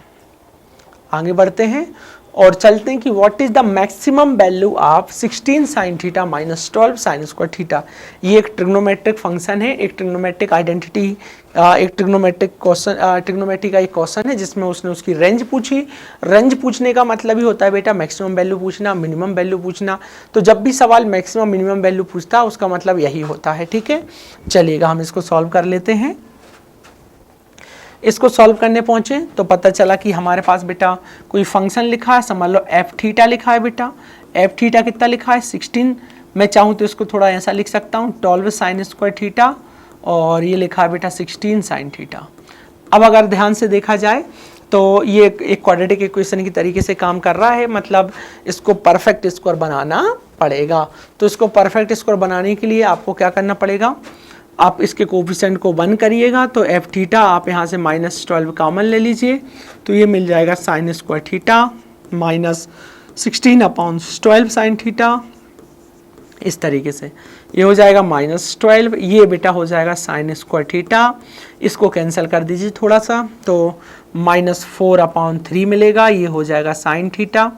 आगे बढ़ते हैं और चलते हैं कि what is the maximum value of 16 sin theta minus 12 sin square theta. ये एक ट्रिग्नोमेट्रिक फंक्शन है, एक ट्रिग्नोमेट्रिक आइडेंटिटी, एक ट्रिग्नोमेट्रिक क्वेश्चन, ट्रिग्नोमेट्री का एक क्वेश्चन है जिसमें उसने उसकी रेंज पूछी। रेंज पूछने का मतलब ही होता है बेटा मैक्सिमम वैल्यू पूछना, मिनिमम वैल्यू पूछना। तो जब भी सवाल मैक्सिमम मिनिमम वैल्यू पूछता है उसका मतलब यही होता है। ठीक है, चलिएगा हम इसको सॉल्व कर लेते हैं। इसको सॉल्व करने पहुंचे तो पता चला कि हमारे पास बेटा कोई फंक्शन लिखा है, समझ लो एफ थीटा लिखा है बेटा। एफ थीटा कितना लिखा है 16, मैं चाहूँ तो इसको थोड़ा ऐसा लिख सकता हूँ 12 sin स्क्वायर थीटा, और ये लिखा है बेटा 16 sin थीटा। अब अगर ध्यान से देखा जाए तो ये एक क्वाड्रेटिक इक्वेशन की तरीके से काम कर रहा है, मतलब इसको परफेक्ट स्क्वायर बनाना पड़ेगा। तो इसको परफेक्ट स्क्वायर बनाने के लिए आपको क्या करना पड़ेगा, आप इसके कोफिशिएंट को 1 करिएगा, तो एफ थीटा आप यहाँ से -12 कॉमन ले लीजिए, तो ये मिल जाएगा sin square theta minus 16/12 sin theta. इस तरीके से ये हो जाएगा -12, ये बेटा हो जाएगा sin स्क्वायर थीटा। इसको कैंसिल कर दीजिए थोड़ा सा, तो -4/3 मिलेगा, ये हो जाएगा sin थीटा।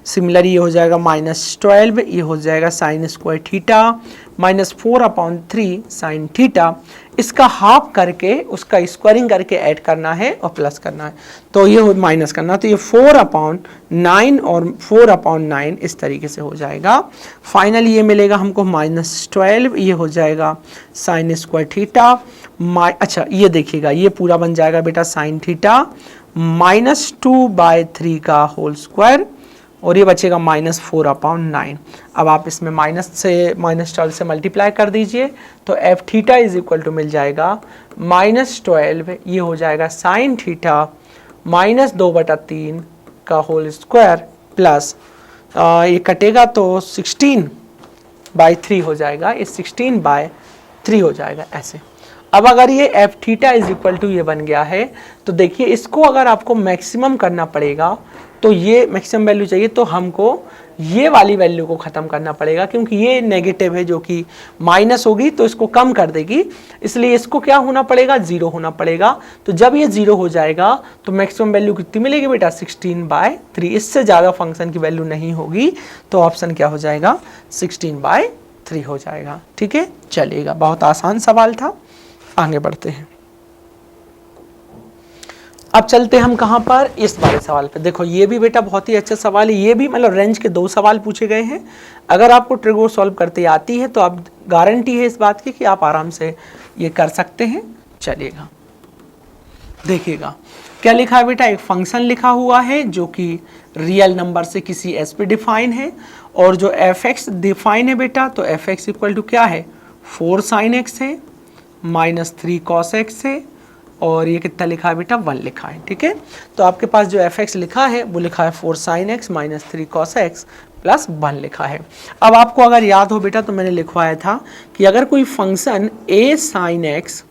सिमिलरली ये हो जाएगा -12, ये हो जाएगा sin square theta -4/3 sin theta. इसका हाफ करके उसका स्क्वायरिंग करके ऐड करना है और प्लस करना है, तो ये हो माइनस करना, तो ये 4/9 और 4/9 इस तरीके से हो जाएगा। फाइनली ये मिलेगा हमको -12, ये हो जाएगा sin स्क्वायर थीटा। अच्छा ये देखिएगा, ये पूरा बन जाएगा बेटा sin थीटा -2/3 का होल स्क्वायर, और ये बचेगा -4/9। अब आप इसमें -12 से मल्टीप्लाई कर दीजिए, तो F theta is equal to मिल जाएगा -12, ये हो जाएगा sin थीटा -2/3 का होल स्क्वायर प्लस ये कटेगा तो 16/3 हो जाएगा, ये 16/3 हो जाएगा ऐसे। अब अगर ये F theta is equal to ये बन गया है, तो देखिए इसको अगर आपको मैक्सिमम करना पड़ेगा, तो ये मैक्सिमम वैल्यू चाहिए तो हमको ये वाली वैल्यू को ख़त्म करना पड़ेगा, क्योंकि ये नेगेटिव है जो कि माइनस होगी तो इसको कम कर देगी, इसलिए इसको क्या होना पड़ेगा 0 होना पड़ेगा। तो जब ये 0 हो जाएगा तो मैक्सिमम वैल्यू कितनी मिलेगी बेटा 16/3, इससे ज़्यादा फंक्शन की वैल्यू नहीं होगी, तो ऑप्शन क्या हो जाएगा 16/3 हो जाएगा। ठीक है, चलिएगा, बहुत आसान सवाल था, आगे बढ़ते हैं। अब चलते हम कहाँ पर, इस वाले सवाल पे। देखो ये भी बेटा बहुत ही अच्छा सवाल है, ये भी मतलब रेंज के 2 सवाल पूछे गए हैं। अगर आपको ट्रिगो सॉल्व करते आती है तो आप गारंटी है इस बात की कि आप आराम से ये कर सकते हैं। चलिएगा देखिएगा क्या लिखा है बेटा, एक फंक्शन लिखा हुआ है जो कि रियल नंबर से किसी एस पे डिफाइन है, और जो एफ एक्स डिफाइन है बेटा, तो एफ एक्स इक्वल टू क्या है 4 sin x है -3 cos x है, और ये कितना लिखा है बेटा 1 लिखा है। ठीक है, तो आपके पास जो एफ एक्स लिखा है वो लिखा है 4 sin x -3 cos x plus 1 लिखा है। अब आपको अगर याद हो बेटा तो मैंने लिखवाया था कि अगर कोई function a sin x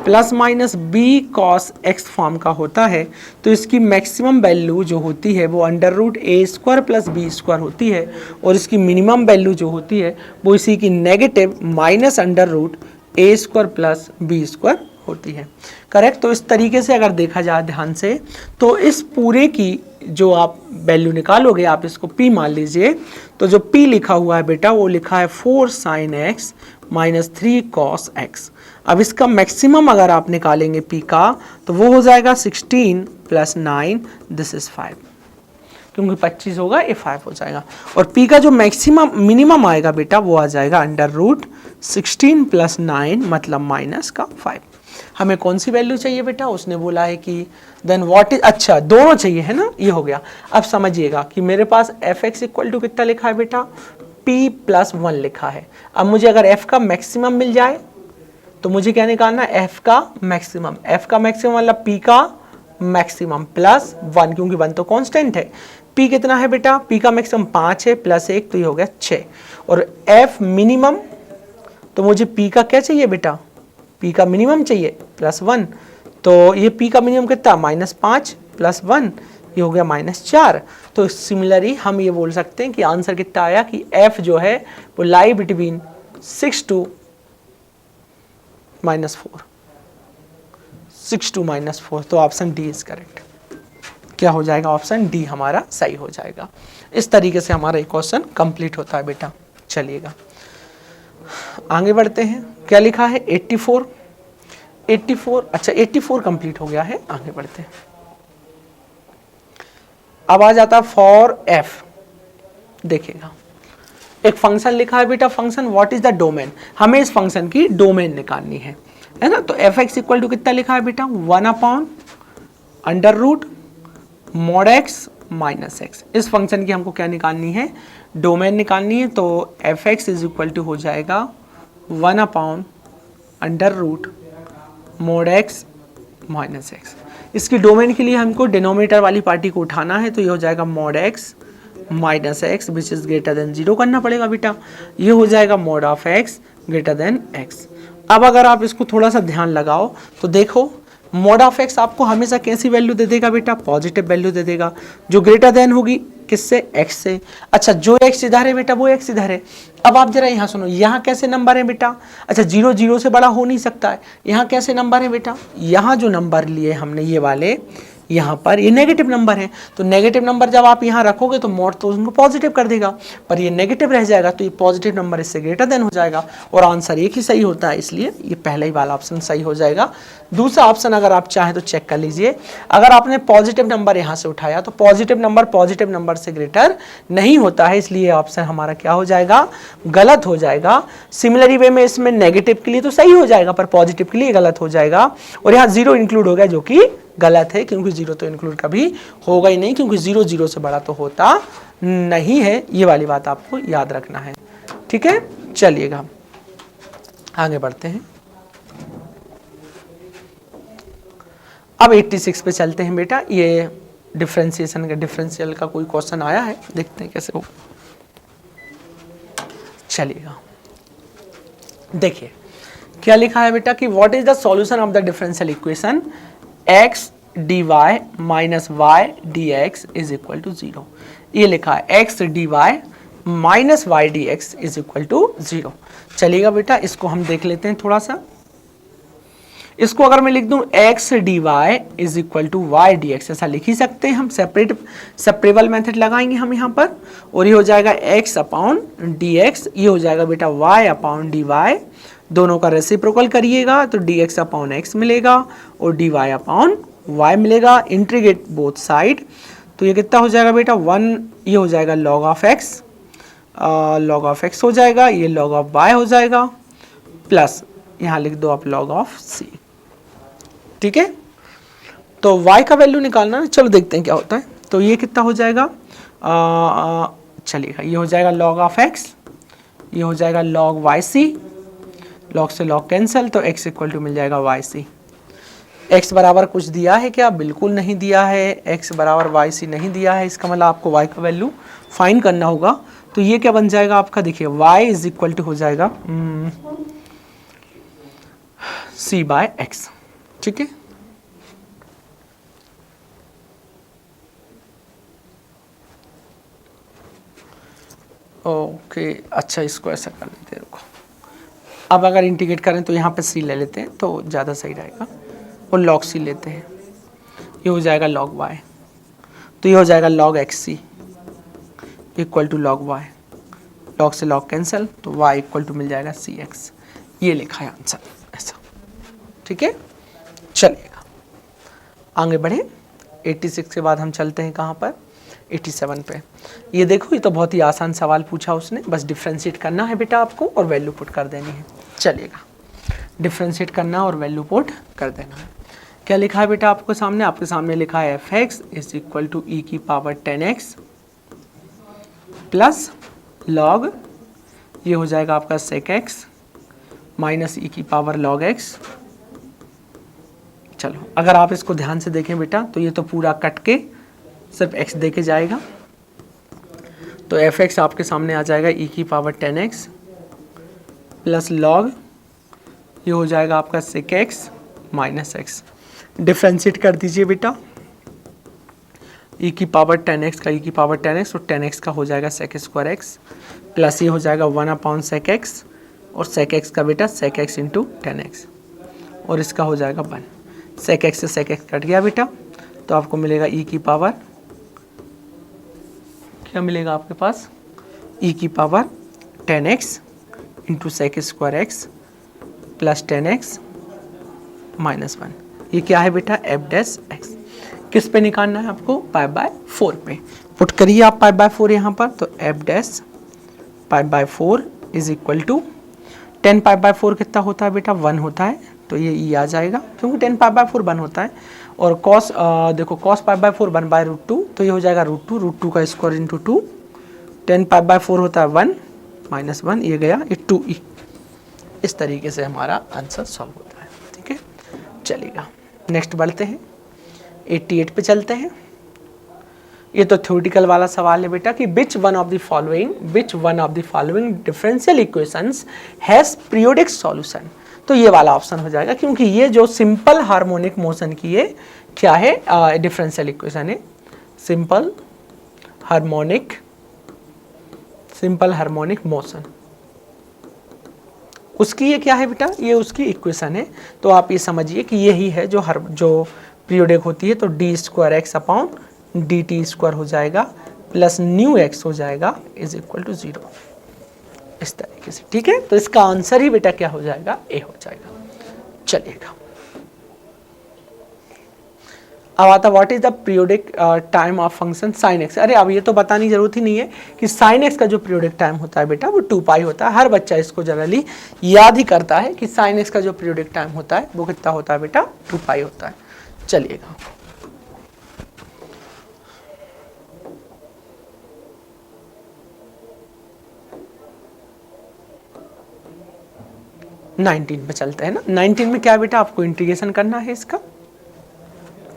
plus minus b cos x form का होता है, तो इसकी मैक्सिमम वैल्यू जो होती है वो √a² प्लस b² होती है, और इसकी मिनिमम वैल्यू जो होती है वो इसी की नेगेटिव -√a² प्लस b² होती है। करेक्ट, तो इस तरीके से अगर देखा जाए ध्यान से, तो इस पूरे की जो आप वैल्यू निकालोगे, आप इसको p मान लीजिए, तो जो p लिखा हुआ है बेटा वो लिखा है 4 sin x -3 cos x। अब इसका मैक्सिमम अगर आप निकालेंगे p का, तो वो हो जाएगा 16 + 9 दिस इज 5, क्योंकि 25 होगा ये 5 हो जाएगा, और p का जो मैक्सिमम मिनिमम आएगा बेटा वो आ जाएगा √16 + 9 मतलब -5। हमें कौन सी वैल्यू चाहिए बेटा, उसने बोला है कि देन व्हाट इज, अच्छा दोनों चाहिए है ना, ये हो गया। अब समझिएगा कि मेरे पास एफ एक्स इक्वल टू कितना लिखा है बेटा p + 1 लिखा है। अब मुझे अगर f का मैक्सिमम मिल जाए तो मुझे क्या निकालना है, एफ का मैक्सिमम। एफ का मैक्सिमम मतलब पी का मैक्सिमम प्लस 1, क्योंकि 1 तो कांस्टेंट है। पी कितना है बेटा, पी का मैक्सिमम 5 है प्लस 1 तो ये हो गया 6। और एफ मिनिमम, तो मुझे पी का क्या चाहिए बेटा, पी का मिनिमम चाहिए प्लस 1। तो ये पी का मिनिमम कितना, -5 प्लस 1, ये हो गया -4। तो सिमिलरली हम ये बोल सकते हैं कि आंसर कितना आया कि एफ जो है वो लाई बिटवीन 6 to -4, 6 to -4। तो ऑप्शन डी इज करेक्ट। क्या हो जाएगा, ऑप्शन डी हमारा सही हो जाएगा। इस तरीके से हमारा एक क्वेश्चन कंप्लीट होता है बेटा। चलिएगा आगे बढ़ते हैं। क्या लिखा है, 84। अच्छा 84 कंप्लीट हो गया है। आगे बढ़ते हैं। अब आ जाता फॉर एफ। देखिएगा एक फंक्शन लिखा है बेटा, function what is the domain. हमें इस फंक्शन की डोमेन निकालनी है ना। तो एफ एक्स इक्वल टू कितना लिखा है बेटा, 1/√mod x माइनस एक्स। इस फंक्शन की हमको क्या निकालनी है, डोमेन निकालनी है। तो F X is equal to हो जाएगा 1/√mod x माइनस एक्स। इसकी डोमेन के लिए हमको डिनोमिनेटर वाली पार्टी को उठाना है। तो ये हो जाएगा mod x minus x which is greater than 0 करना पड़ेगा बेटा। ये हो जाएगा mod of x greater than x। अब अगर आप इसको थोड़ा सा ध्यान लगाओ तो देखो mod ऑफ x आपको हमेशा कैसी वैल्यू दे देगा बेटा, पॉजिटिव वैल्यू दे देगा, जो ग्रेटर देन होगी किससे, x से। अच्छा जो x इधर है बेटा वो x इधर है। अब आप जरा यहाँ सुनो, यहाँ कैसे नंबर है बेटा, अच्छा 0 0 से बड़ा हो नहीं सकता है। यहाँ कैसे नंबर है बेटा, यहाँ जो नंबर लिए हमने ये वाले, यहाँ पर ये नेगेटिव नंबर है। तो नेगेटिव नंबर जब आप यहाँ रखोगे तो मोड तो उनको पॉजिटिव कर देगा, पर ये नेगेटिव रह जाएगा तो ये पॉजिटिव नंबर इससे ग्रेटर देन हो जाएगा। और आंसर एक ही सही होता है, इसलिए ये पहला ही वाला ऑप्शन सही हो जाएगा। दूसरा ऑप्शन अगर आप चाहें तो चेक कर लीजिए। अगर आपने पॉजिटिव नंबर यहाँ से उठाया तो पॉजिटिव नंबर से ग्रेटर नहीं होता है, इसलिए ऑप्शन हमारा क्या हो जाएगा, गलत हो जाएगा। सिमिलरली वे में इसमें नेगेटिव के लिए तो सही हो जाएगा पर पॉजिटिव के लिए गलत हो जाएगा। और यहाँ 0 इंक्लूड हो गया जो कि गलत है, क्योंकि 0 तो इंक्लूड कभी होगा ही नहीं, क्योंकि 0 0 से बड़ा तो होता नहीं है। ये वाली बात आपको याद रखना है, ठीक है। चलिएगा आगे बढ़ते हैं। अब 86 पे चलते हैं बेटा। ये डिफरेंशिएशन का, डिफरेंशियल का कोई क्वेश्चन आया है, देखते हैं कैसे हो। चलिएगा देखिए क्या लिखा है बेटा कि what is the solution of the differential equation x dy minus y dx is equal to 0। ये लिखा है x dy minus y dx is equal to 0। चलिएगा बेटा इसको हम देख लेते हैं थोड़ा सा। इसको अगर मैं लिख दूं x dy is equal to y dx, ऐसा लिख ही सकते हैं हम। सेपरेबल मेथड लगाएंगे हम यहाँ पर, और ये हो जाएगा x अपॉन dx, ये हो जाएगा बेटा y अपॉन dy। दोनों का रेसिप्रोकल करिएगा तो dx अपॉन x मिलेगा और dy अपॉन y मिलेगा। इंटीग्रेट बोथ साइड, तो ये कितना हो जाएगा बेटा 1, ये हो जाएगा log of x, log of x हो जाएगा, ये log ऑफ y हो जाएगा, प्लस यहाँ लिख दो आप log ऑफ c, ठीक है। तो y का वैल्यू निकालना है, चलो देखते हैं क्या होता है। तो ये कितना हो जाएगा, चलिएगा ये हो जाएगा log ऑफ x, ये हो जाएगा log yc, log से log कैंसिल, तो x इक्वल टू मिल जाएगा yc। x बराबर कुछ दिया है क्या, बिल्कुल नहीं दिया है। x बराबर yc नहीं दिया है, इसका मतलब आपको y का वैल्यू फाइंड करना होगा। तो ये क्या बन जाएगा आपका, देखिए y इज इक्वल टू हो जाएगा c बाय x, ठीक है। ओके अच्छा इसको ऐसा कर लेते हैं, रुको। अब अगर इंटीग्रेट करें तो यहाँ पे c ले लेते हैं तो ज़्यादा सही रहेगा, और log c लेते हैं, ये हो जाएगा log y, तो ये हो जाएगा log xc equal to log y, log से log कैंसिल, तो y इक्वल टू मिल जाएगा cx। ये लिखा है आंसर ऐसा, ठीक है। चलिएगा आगे बढ़े। 86 के बाद हम चलते हैं कहाँ पर, 87 पे। ये देखो ये तो बहुत ही आसान सवाल पूछा उसने, बस डिफ्रेंशिएट करना है बेटा आपको और वैल्यू पुट कर देनी है। चलिएगा डिफ्रेंशिएट करना और वैल्यू पुट कर देना है। क्या लिखा है बेटा आपके सामने लिखा है fx is equal to e की पावर 10x प्लस log, ये हो जाएगा आपका sec x माइनस ई की पावर log x। चलो अगर आप इसको ध्यान से देखें बेटा तो ये तो पूरा कट के सिर्फ x दे के जाएगा, तो एफ एक्स आपके सामने आ जाएगा ई की पावर 10x प्लस log, ये हो जाएगा आपका sec x minus x। Differentiate कर दीजिए बेटा, ई की पावर 10x का ई की पावर 10x, तो 10x का हो जाएगा sec स्क्वायर x प्लस ये हो जाएगा 1/sec x, और sec x का बेटा sec x इंटू 10x, और इसका हो जाएगा 1। sec x से sec x कट गया बेटा, तो आपको मिलेगा ई की पावर, क्या मिलेगा आपके पास, ई की power 10x into sec square x plus 10x minus 1। ये क्या है बेटा, एफ डैश एक्स। किस पे निकालना है आपको, पाई बाय 4 पे। पुट करिए आप पाई बाय 4 यहाँ पर, तो F dash pi by 4 is equal to 10 pi by 4 कितना होता है बेटा, 1 होता है, तो ये ई आ जाएगा क्योंकि 10 पाई बाय 4 1 होता है। और कॉस देखो कॉस पाई बाय 4 1 बाय √2, तो ये हो जाएगा √2 का स्क्वायर इंटू 2। 10 पाई बाय 4 होता है 1 माइनस 1, ये गया ये 2e। इस तरीके से हमारा आंसर सॉल्व होता है। ठीक है, चलेगा नेक्स्ट बढ़ते हैं, 88 पे चलते हैं। ये तो थ्योरेटिकल वाला सवाल है बेटा कि which one of the following differential equations has periodic solution. तो ये वाला ऑप्शन हो जाएगा क्योंकि ये जो सिंपल हार्मोनिक मोशन की ये क्या है, डिफरेंशियल इक्वेशन है, सिंपल हार्मोनिक मोशन, उसकी ये क्या है बेटा, ये उसकी इक्वेशन है। तो आप ये समझिए कि यही है जो पीरियोडिक होती है, तो D square x upon D T square हो जाएगा प्लस न्यू एक्स हो जाएगा इज इक्वल टू 0, इस तरीके से। ठीक है, तो इसका आंसर ही बेटा क्या हो जाएगा, ए हो जाएगा। चलिएगा अब आता what is the periodic time of function sine x. अरे अब ये तो बताने की जरूरत ही नहीं है कि साइन एक्स का जो पीरियोडिक टाइम होता है बेटा वो 2 पाई होता है। हर बच्चा इसको जनरली याद ही करता है कि साइन एक्स का जो पीरियोडिक टाइम होता है वो कितना होता है बेटा, 2 पाई होता है। चलिएगा नाइनटीन पे चलते हैं ना। 19 में क्या बेटा, आपको इंटीग्रेशन करना है इसका।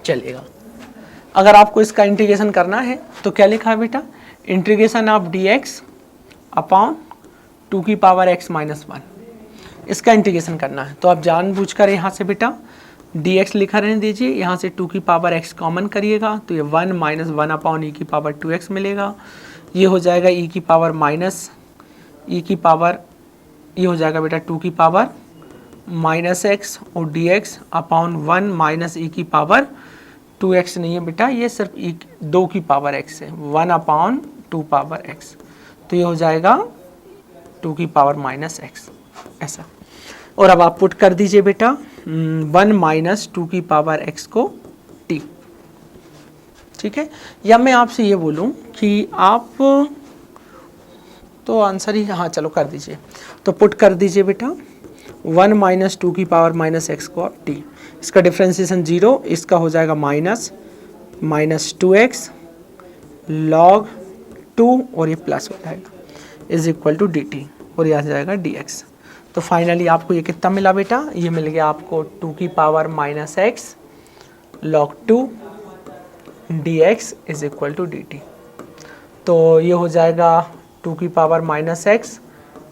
चलिएगा अगर आपको इसका इंटीग्रेशन करना है तो क्या लिखा है बेटा, integration of D x upon 2 की पावर x माइनस 1, इसका इंटीग्रेशन करना है। तो आप जानबूझकर यहाँ से बेटा dx लिखा रहने दीजिए, यहाँ से 2 की पावर x कॉमन करिएगा, तो ये 1 माइनस 1 अपॉन ई की पावर 2x मिलेगा। ये हो जाएगा ई की पावर माइनस ई की पावर, ये हो जाएगा बेटा 2 की पावर माइनस एक्स और dx अपॉन 1 माइनस ई की पावर 2x नहीं है बेटा, ये सिर्फ 2 की पावर x है, 1 अपॉन 2 पावर x, तो ये हो जाएगा 2 की पावर माइनस x ऐसा। और अब आप पुट कर दीजिए बेटा 1 माइनस 2 की पावर x को t। ठीक है, या मैं आपसे ये बोलूं कि आप तो आंसर ही, हाँ चलो कर दीजिए, तो पुट कर दीजिए बेटा 1 माइनस 2 की पावर माइनस एक्स को t, इसका डिफ्रेंसिएशन 0, इसका हो जाएगा माइनस 2x log 2 और ये प्लस हो जाएगा इज इक्वल टू dt, और ये आ जाएगा dx। तो फाइनली आपको ये कितना मिला बेटा, ये मिल गया आपको 2 की power minus X log 2 dx is equal to dt। तो ये हो जाएगा 2 की power minus X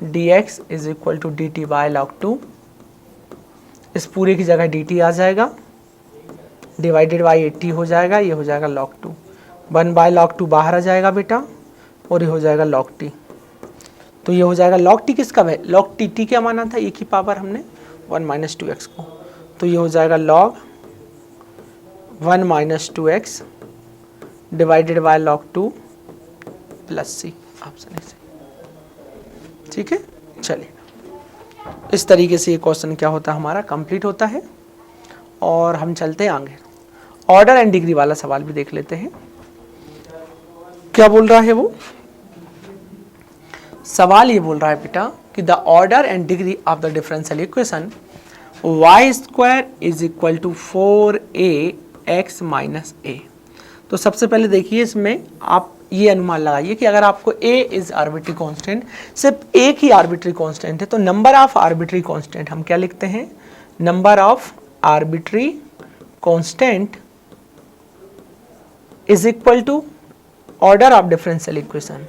dx is equal to dt by log 2, इस पूरे की जगह dt आ जाएगा, डिवाइडेड बाई 80 हो जाएगा, ये हो जाएगा log 2, 1 बाय log 2 बाहर आ जाएगा बेटा, और ये हो जाएगा log t। तो ये हो जाएगा log t किसका है, log t क्या माना था, e की पावर हमने 1 माइनस 2x को, तो ये हो जाएगा log 1 minus 2x divided by log 2 plus c, option से। ठीक है, चलिए इस तरीके से ये क्वेश्चन क्या होता है हमारा कंप्लीट होता है। और हम चलते हैं आगे, ऑर्डर एंड डिग्री वाला सवाल भी देख लेते हैं। क्या बोल रहा है वो सवाल, ये बोल रहा है बेटा कि the order and degree of the differential equation y square is equal to 4ax minus a। तो सबसे पहले देखिए इसमें आप ये अनुमान लगाइए कि अगर आपको a इज आर्बिट्री कांस्टेंट, सिर्फ एक ही आर्बिट्री कांस्टेंट है, तो नंबर ऑफ आर्बिट्री कांस्टेंट हम क्या लिखते हैं, number of arbitrary constant is equal to order of differential equation,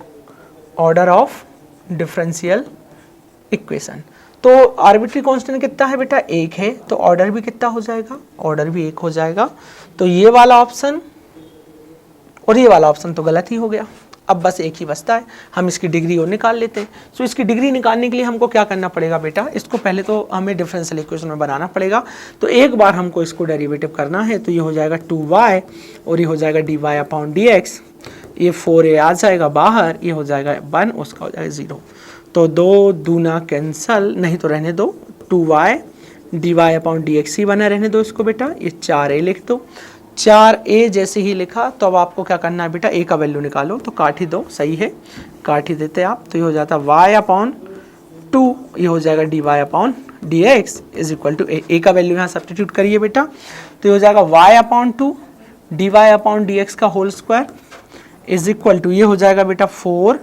order of differential equation. तो आर्बिट्री कांस्टेंट कितना है बेटा, एक है, तो ऑर्डर भी कितना हो जाएगा, ऑर्डर भी एक हो जाएगा। तो ये वाला ऑप्शन और ये वाला ऑप्शन तो गलत ही हो गया। अब बस एक ही बचता है, हम इसकी डिग्री और निकाल लेते हैं। सो इसकी डिग्री निकालने के लिए हमको क्या करना पड़ेगा बेटा, इसको पहले तो हमें डिफरेंशियल इक्वेशन में बनाना पड़ेगा। तो एक बार हमको इसको डेरिवेटिव करना है, तो ये हो जाएगा 2y और ये हो जाएगा dy अपॉन dx, ये 4a आ जाएगा बाहर, ये हो जाएगा 1, उसका हो जाएगा 0। तो 2 दूना कैंसल, नहीं तो रहने दो, 2y dy अपॉन dx ही बना रहने दो इसको बेटा, ये 4a लिख दो। 4a जैसे ही लिखा तो अब आपको क्या करना है बेटा, a का वैल्यू निकालो, तो काट ही दो, सही है, काट ही देते आप। तो ये हो जाता y अपॉन 2, ये हो जाएगा dy upon dx is equal to a का वैल्यू यहाँ सब्स्टिट्यूट करिए बेटा, तो ये हो जाएगा y upon 2 dy upon dx का whole square is equal to, ये हो जाएगा बेटा 4,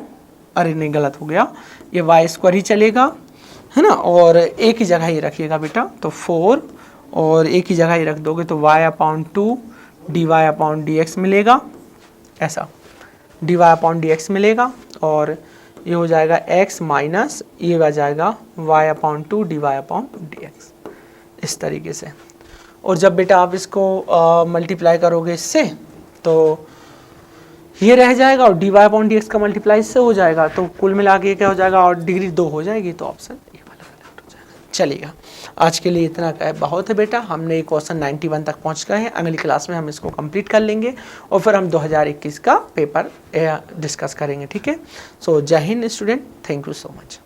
अरे नहीं गलत हो गया, ये y स्क्वायर ही चलेगा, है ना, और एक ही जगह ही रखिएगा बेटा, तो 4 और एक ही जगह ही रख दोगे तो y upon 2 dy upon dx मिलेगा, ऐसा dy अपॉन dx मिलेगा, और ये हो जाएगा x माइनस ये आ जाएगा y upon 2 dy upon dx, इस तरीके से। और जब बेटा आप इसको मल्टीप्लाई करोगे इससे तो ये रह जाएगा और dy अपॉन dx का मल्टीप्लाई इससे हो जाएगा, तो कुल मिला के क्या हो जाएगा, और डिग्री 2 हो जाएगी, तो ऑप्शन ए वाला करेक्ट हो जाएगा। चलिएगा, आज के लिए इतना बहुत है बेटा, हमने क्वेश्चन 91 तक पहुंच गए हैं। अगली क्लास में हम इसको कंप्लीट कर लेंगे और फिर हम 2021 का पेपर डिस्कस करेंगे, ठीक है। सो जय Hind student, thank you so much.